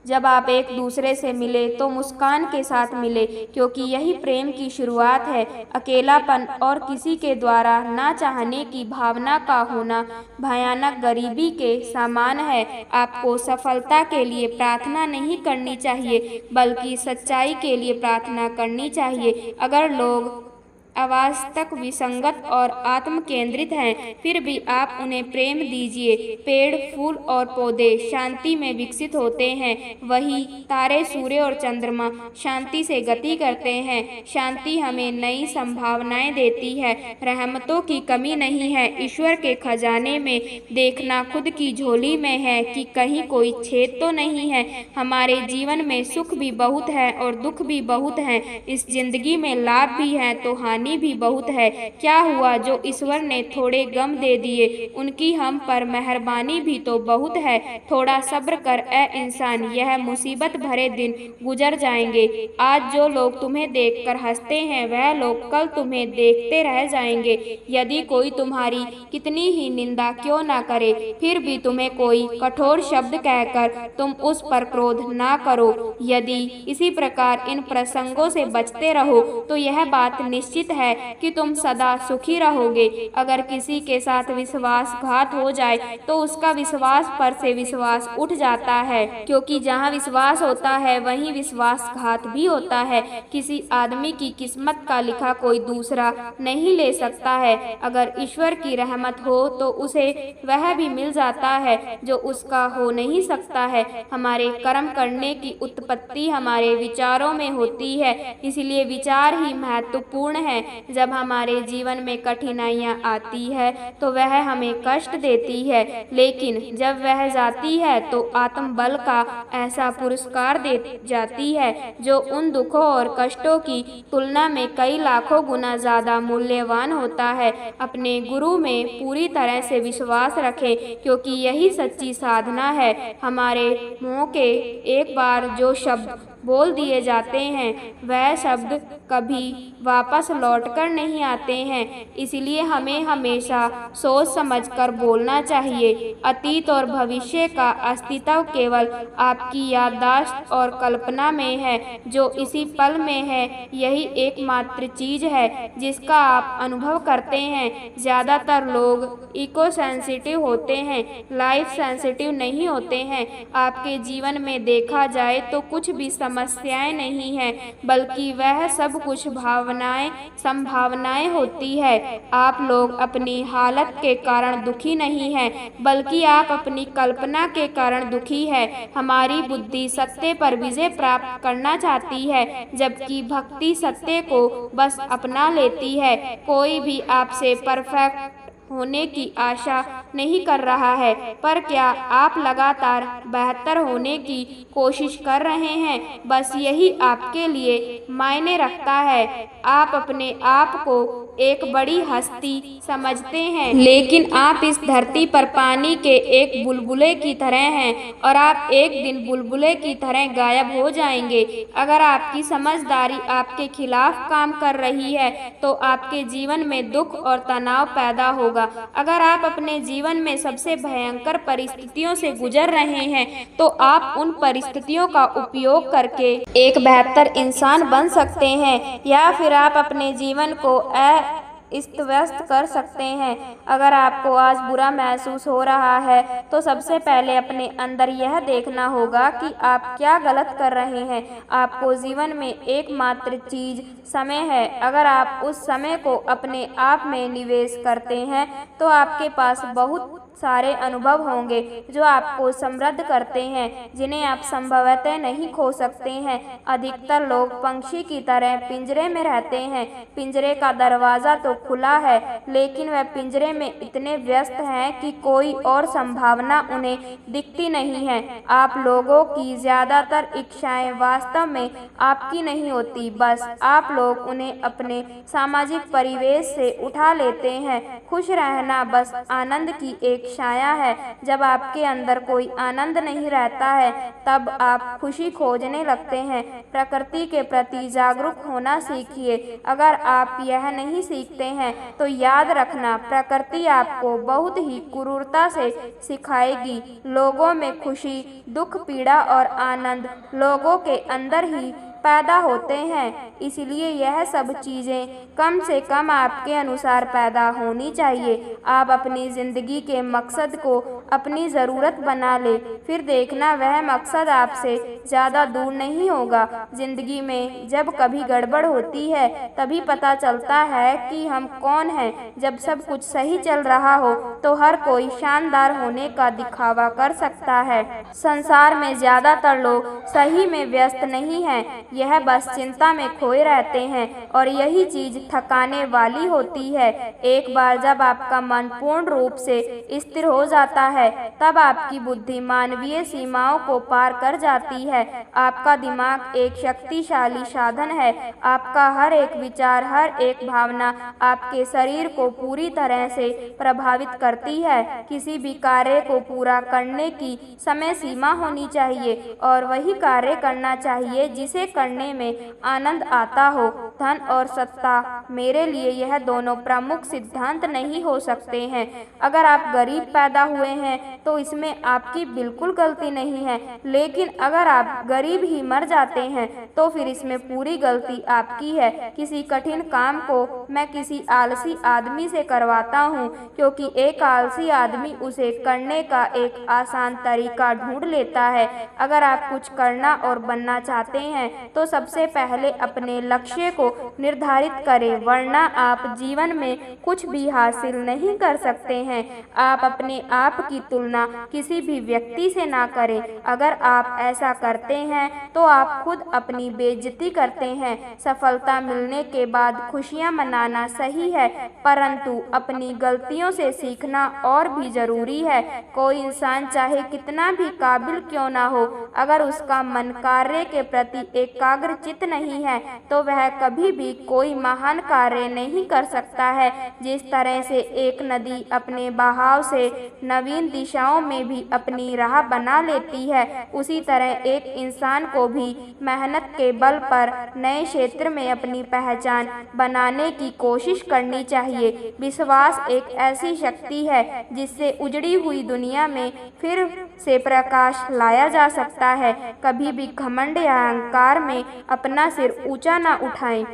जब आप एक दूसरे से मिले तो मुस्कान के साथ मिले, क्योंकि यही प्रेम की शुरुआत है। अकेलापन और किसी के द्वारा ना चाहने की भावना का होना भयानक गरीबी के समान है। आपको सफलता के लिए प्रार्थना नहीं करनी चाहिए, बल्कि सच्चाई के लिए प्रार्थना करनी चाहिए। अगर लोग अवास्तव विसंगत और आत्म केंद्रित हैं, फिर भी आप उन्हें प्रेम दीजिए। पेड़, फूल और पौधे शांति में विकसित होते हैं, वही तारे, सूर्य और चंद्रमा शांति से गति करते हैं। शांति हमें नई संभावनाएं देती है, रहमतों की कमी नहीं है। ईश्वर के खजाने में देखना खुद की झोली में है कि कहीं कोई छेद तो नहीं है। हमारे जीवन में सुख भी बहुत है और दुख भी बहुत है। इस जिंदगी में लाभ भी है तो हानि भी बहुत है। क्या हुआ जो ईश्वर ने थोड़े गम दे दिए, उनकी हम पर मेहरबानी भी तो बहुत है। थोड़ा सब्र कर ए इंसान, यह मुसीबत भरे दिन गुजर जाएंगे। आज जो लोग तुम्हें देखकर हंसते हैं वह लोग कल तुम्हें देखते रह जाएंगे। यदि कोई तुम्हारी कितनी ही निंदा क्यों ना करे, फिर भी तुम्हें कोई कठोर शब्द कहकर तुम उस पर क्रोध ना करो। यदि इसी प्रकार इन प्रसंगों से बचते रहो तो यह बात निश्चित निश्चित है कि तुम सदा सुखी रहोगे। अगर किसी के साथ विश्वासघात हो जाए तो उसका विश्वास पर से विश्वास उठ जाता है, क्योंकि जहाँ विश्वास होता है वहीं विश्वासघात भी होता है। किसी आदमी की किस्मत का लिखा कोई दूसरा नहीं ले सकता है। अगर ईश्वर की रहमत हो तो उसे वह भी मिल जाता है जो उसका हो नहीं सकता है। हमारे कर्म करने की उत्पत्ति हमारे विचारों में होती है, इसलिए विचार ही महत्वपूर्ण है। जब हमारे जीवन में कठिनाइयाँ आती है तो वह हमें कष्ट देती है, लेकिन जब वह जाती है तो आत्मबल का ऐसा पुरस्कार दे जाती है जो उन दुखों और कष्टों की तुलना में कई लाखों गुना ज्यादा मूल्यवान होता है। अपने गुरु में पूरी तरह से विश्वास रखें, क्योंकि यही सच्ची साधना है। हमारे मुंह के एक बार जो शब्द बोल दिए जाते हैं वह शब्द कभी वापस लौटकर नहीं आते हैं, इसलिए हमें हमेशा सोच समझकर बोलना चाहिए। अतीत और भविष्य का अस्तित्व केवल आपकी याददाश्त और कल्पना में है, जो इसी पल में है। यही एकमात्र चीज है जिसका आप अनुभव करते हैं। ज़्यादातर लोग इको सेंसिटिव होते हैं, लाइफ सेंसिटिव नहीं होते हैं। आपके जीवन में देखा जाए तो कुछ भी समस्याएं नहीं हैं, बल्कि वह सब कुछ भावनाएं, संभावनाएं होती है। आप लोग अपनी हालत के कारण दुखी नहीं हैं, बल्कि आप अपनी कल्पना के कारण दुखी है। हमारी बुद्धि सत्य पर विजय प्राप्त करना चाहती है, जबकि भक्ति सत्य को बस अपना लेती है। कोई भी आपसे परफेक्ट होने की आशा नहीं कर रहा है, पर क्या आप लगातार बेहतर होने की कोशिश कर रहे हैं? बस यही आपके लिए मायने रखता है। आप अपने आप को एक बड़ी हस्ती समझते हैं, लेकिन आप इस धरती पर पानी के एक बुलबुले की तरह हैं और आप एक दिन बुलबुले की तरह गायब हो जाएंगे। अगर आपकी समझदारी आपके खिलाफ काम कर रही है तो आपके जीवन में दुख और तनाव पैदा होगा। अगर आप अपने जीवन में सबसे भयंकर परिस्थितियों से गुजर रहे हैं तो आप उन परिस्थितियों का उपयोग करके एक बेहतर इंसान बन सकते हैं, या फिर आप अपने जीवन को अस्त व्यस्त कर सकते हैं। अगर आपको आज बुरा महसूस हो रहा है तो सबसे पहले अपने अंदर यह देखना होगा कि आप क्या गलत कर रहे हैं। आपको जीवन में एकमात्र चीज समय है। अगर आप उस समय को अपने आप में निवेश करते हैं तो आपके पास बहुत सारे अनुभव होंगे जो आपको समृद्ध करते हैं, जिन्हें आप संभवतः नहीं खो सकते हैं। अधिकतर लोग पंछी की तरह पिंजरे में रहते हैं। पिंजरे का दरवाज़ा तो खुला है, लेकिन वह पिंजरे में इतने व्यस्त हैं कि कोई और संभावना उन्हें दिखती नहीं है। आप लोगों की ज़्यादातर इच्छाएं वास्तव में आपकी नहीं होती, बस आप लोग उन्हें अपने सामाजिक परिवेश से उठा लेते हैं। खुश रहना बस आनंद की एक छाया है। जब आपके अंदर कोई आनंद नहीं रहता है तब आप खुशी खोजने लगते हैं। प्रकृति के प्रति जागरूक होना सीखिए। अगर आप यह नहीं सीखते हैं तो याद रखना, प्रकृति आपको बहुत ही क्रूरता से सिखाएगी। लोगों में खुशी, दुख, पीड़ा और आनंद लोगों के अंदर ही पैदा होते हैं, इसलिए यह सब चीज़ें कम से कम आपके अनुसार पैदा होनी चाहिए। आप अपनी ज़िंदगी के मकसद को अपनी ज़रूरत बना ले, फिर देखना वह मकसद आपसे ज़्यादा दूर नहीं होगा। ज़िंदगी में जब कभी गड़बड़ होती है तभी पता चलता है कि हम कौन हैं। जब सब कुछ सही चल रहा हो तो हर कोई शानदार होने का दिखावा कर सकता है। संसार में ज़्यादातर लोग सही में व्यस्त नहीं हैं, यह बस चिंता में खोए रहते हैं और यही चीज थकाने वाली होती है। एक बार जब आपका मन पूर्ण रूप से स्थिर हो जाता है तब आपकी बुद्धि मानवीय सीमाओं को पार कर जाती है। आपका दिमाग एक शक्तिशाली साधन है। आपका हर एक विचार, हर एक भावना आपके शरीर को पूरी तरह से प्रभावित करती है। किसी भी कार्य को पूरा करने की समय सीमा होनी चाहिए और वही कार्य करना चाहिए जिसे करने में आनंद आता हो। धन और सत्ता मेरे लिए यह दोनों प्रमुख सिद्धांत नहीं हो सकते हैं। अगर आप गरीब पैदा हुए हैं तो इसमें आपकी बिल्कुल गलती नहीं है, लेकिन अगर आप गरीब ही मर जाते हैं तो फिर इसमें पूरी गलती आपकी है। किसी कठिन काम को मैं किसी आलसी आदमी से करवाता हूँ, क्योंकि एक आलसी आदमी उसे करने का एक आसान तरीका ढूंढ लेता है। अगर आप कुछ करना और बनना चाहते हैं तो सबसे पहले अपने लक्ष्य को निर्धारित करें, वरना आप जीवन में कुछ भी हासिल नहीं कर सकते हैं। आप अपने आप की तुलना किसी भी व्यक्ति से ना करें। अगर आप ऐसा करते हैं तो आप खुद अपनी बेइज्जती करते हैं। सफलता मिलने के बाद खुशियां मनाना सही है, परंतु अपनी गलतियों से सीखना और भी जरूरी है। कोई इंसान चाहे कितना भी काबिल क्यों ना हो, अगर उसका मन कार्य के प्रति एकाग्रचित नहीं है तो वह कभी भी कोई महान कार्य नहीं कर सकता है। जिस तरह से एक नदी अपने बहाव से नवीन दिशाओं में भी अपनी राह बना लेती है, उसी तरह एक इंसान को भी मेहनत के बल पर नए क्षेत्र में अपनी पहचान बनाने की कोशिश करनी चाहिए। विश्वास एक ऐसी शक्ति है जिससे उजड़ी हुई दुनिया में फिर से प्रकाश लाया जा सकता है। कभी भी घमंड या अहंकार में अपना सिर ऊंचा ना उठाएं,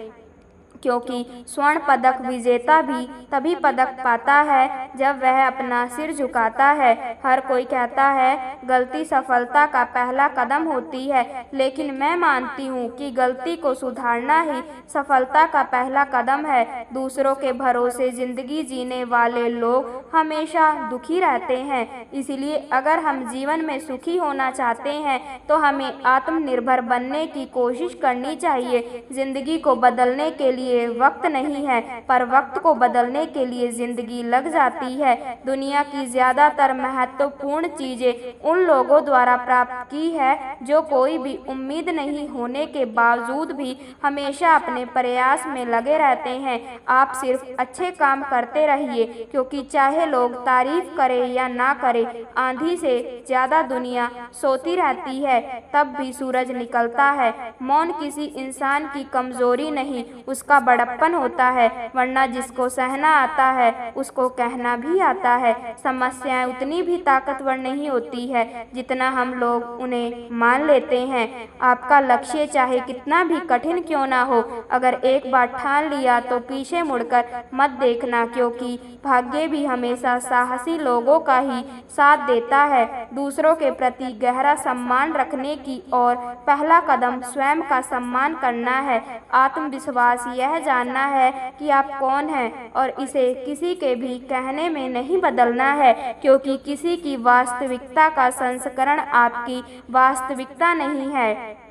क्योंकि स्वर्ण पदक विजेता भी तभी पदक पाता है जब वह अपना सिर झुकाता है। हर कोई कहता है गलती सफलता का पहला कदम होती है, लेकिन मैं मानती हूँ कि गलती को सुधारना ही सफलता का पहला कदम है। दूसरों के भरोसे जिंदगी जीने वाले लोग हमेशा दुखी रहते हैं। इसलिए अगर हम जीवन में सुखी होना चाहते हैं तो हमें आत्मनिर्भर बनने की कोशिश करनी चाहिए। जिंदगी को बदलने के लिए वक्त नहीं है, पर वक्त को बदलने के लिए जिंदगी लग जाती है। दुनिया की ज्यादातर महत्वपूर्ण चीजें उन लोगों द्वारा प्राप्त की है जो कोई भी उम्मीद नहीं होने के बावजूद भी हमेशा अपने प्रयास में लगे रहते हैं। आप सिर्फ अच्छे काम करते रहिए, क्योंकि चाहे लोग तारीफ करें या ना करें, आंधी से ज्यादा दुनिया सोती रहती है, तब भी सूरज निकलता है। मौन किसी इंसान की कमजोरी नहीं, उसका बड़प्पन होता है, वरना जिसको सहना आता है उसको कहना भी आता है। समस्याएं उतनी भी ताकतवर नहीं होती है जितना हम लोग उन्हें मान लेते हैं। आपका लक्ष्य चाहे कितना भी कठिन क्यों ना हो, अगर एक बार ठान लिया तो पीछे मुड़कर मत देखना, क्योंकि भाग्य भी हमेशा साहसी लोगों का ही साथ देता है। दूसरों के प्रति गहरा सम्मान रखने की और पहला कदम स्वयं का सम्मान करना है। आत्मविश्वास यह जानना है कि आप कौन हैं और इसे किसी के भी कहने में नहीं बदलना है, क्योंकि किसी की वास्तविकता का संस्करण आपकी वास्तविकता नहीं है।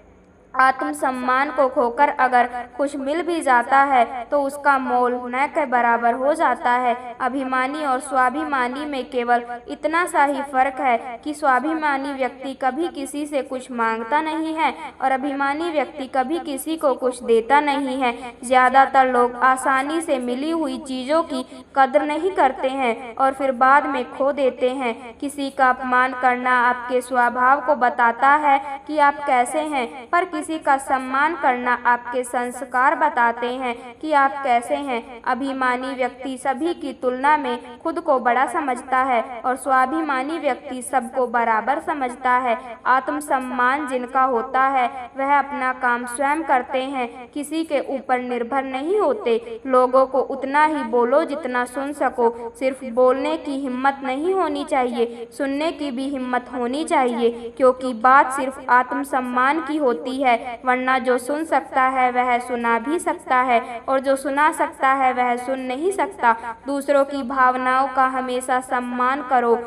आत्मसम्मान को खोकर अगर कुछ मिल भी जाता है तो उसका मोल न के बराबर हो जाता है। अभिमानी और स्वाभिमानी में केवल इतना सा ही फर्क है कि स्वाभिमानी व्यक्ति कभी किसी से कुछ मांगता नहीं है और अभिमानी व्यक्ति कभी किसी को कुछ देता नहीं है। ज्यादातर लोग आसानी से मिली हुई चीजों की कदर नहीं करते हैं और फिर बाद में खो देते हैं। किसी का अपमान करना आपके स्वभाव को बताता है कि आप कैसे हैं, पर किसी का सम्मान करना आपके संस्कार बताते हैं कि आप कैसे हैं। अभिमानी व्यक्ति सभी की तुलना में खुद को बड़ा समझता है और स्वाभिमानी व्यक्ति सबको बराबर समझता है। आत्मसम्मान जिनका होता है वह अपना काम स्वयं करते हैं, किसी के ऊपर निर्भर नहीं होते। लोगों को उतना ही बोलो जितना सुन सको। सिर्फ बोलने की हिम्मत नहीं होनी चाहिए, सुनने की भी हिम्मत होनी चाहिए, क्योंकि बात सिर्फ आत्मसम्मान की होती है, वरना जो सुन सकता है वह सुना भी सकता है और जो सुना सकता है वह सुन नहीं सकता। दूसरों की भावनाओं का हमेशा सम्मान करो।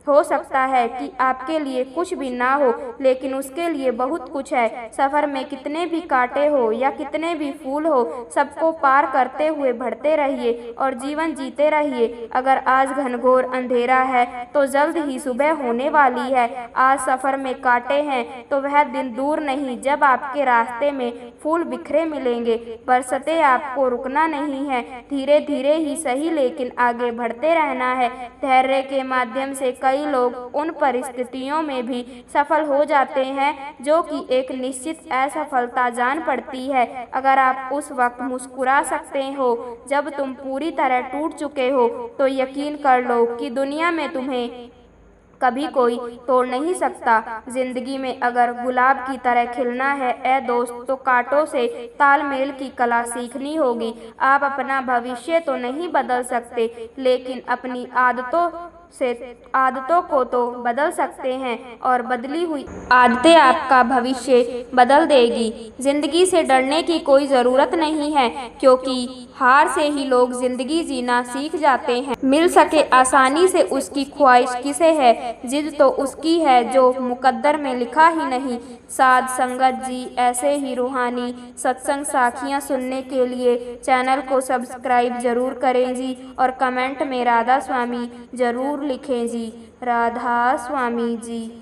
हो सकता है कि आपके लिए कुछ भी ना हो, लेकिन उसके लिए बहुत कुछ है। सफर में कितने भी कांटे हो या कितने भी फूल हो, सबको पार करते हुए बढ़ते रहिए और जीवन जीते रहिए। अगर आज घनघोर अंधेरा है तो जल्द ही सुबह होने वाली है। आज सफर में कांटे हैं तो वह दिन दूर नहीं जब आपके रास्ते में फूल बिखरे मिलेंगे। बरसते आपको रुकना नहीं है, धीरे धीरे ही सही, लेकिन आगे बढ़ते रहना है। धैर्य के माध्यम से कई लोग उन परिस्थितियों में भी सफल हो जाते हैं जो कि एक निश्चित असफलता जान पड़ती है। अगर आप उस वक्त मुस्कुरा सकते हो जब तुम पूरी तरह टूट चुके हो, तो यकीन कर लो कि दुनिया में तुम्हें कभी कोई तोड़ नहीं सकता। जिंदगी में अगर गुलाब की तरह खिलना है ए दोस्त, तो कांटों से तालमेल की कला सीखनी होगी। आप अपना भविष्य तो नहीं बदल सकते, लेकिन अपनी आदतों को तो बदल सकते हैं, और बदली हुई आदतें आपका भविष्य बदल देगी। जिंदगी से डरने की कोई ज़रूरत नहीं है, क्योंकि हार से ही लोग जिंदगी जीना सीख जाते हैं। मिल सके आसानी से उसकी ख्वाहिश किसे है, जिद तो उसकी है जो मुकद्दर में लिखा ही नहीं। साध संगत जी, ऐसे ही रूहानी सत्संग साखियाँ सुनने के लिए चैनल को सब्सक्राइब जरूर करें जी, और कमेंट में राधा स्वामी जरूर लिखें जी। राधा स्वामी जी।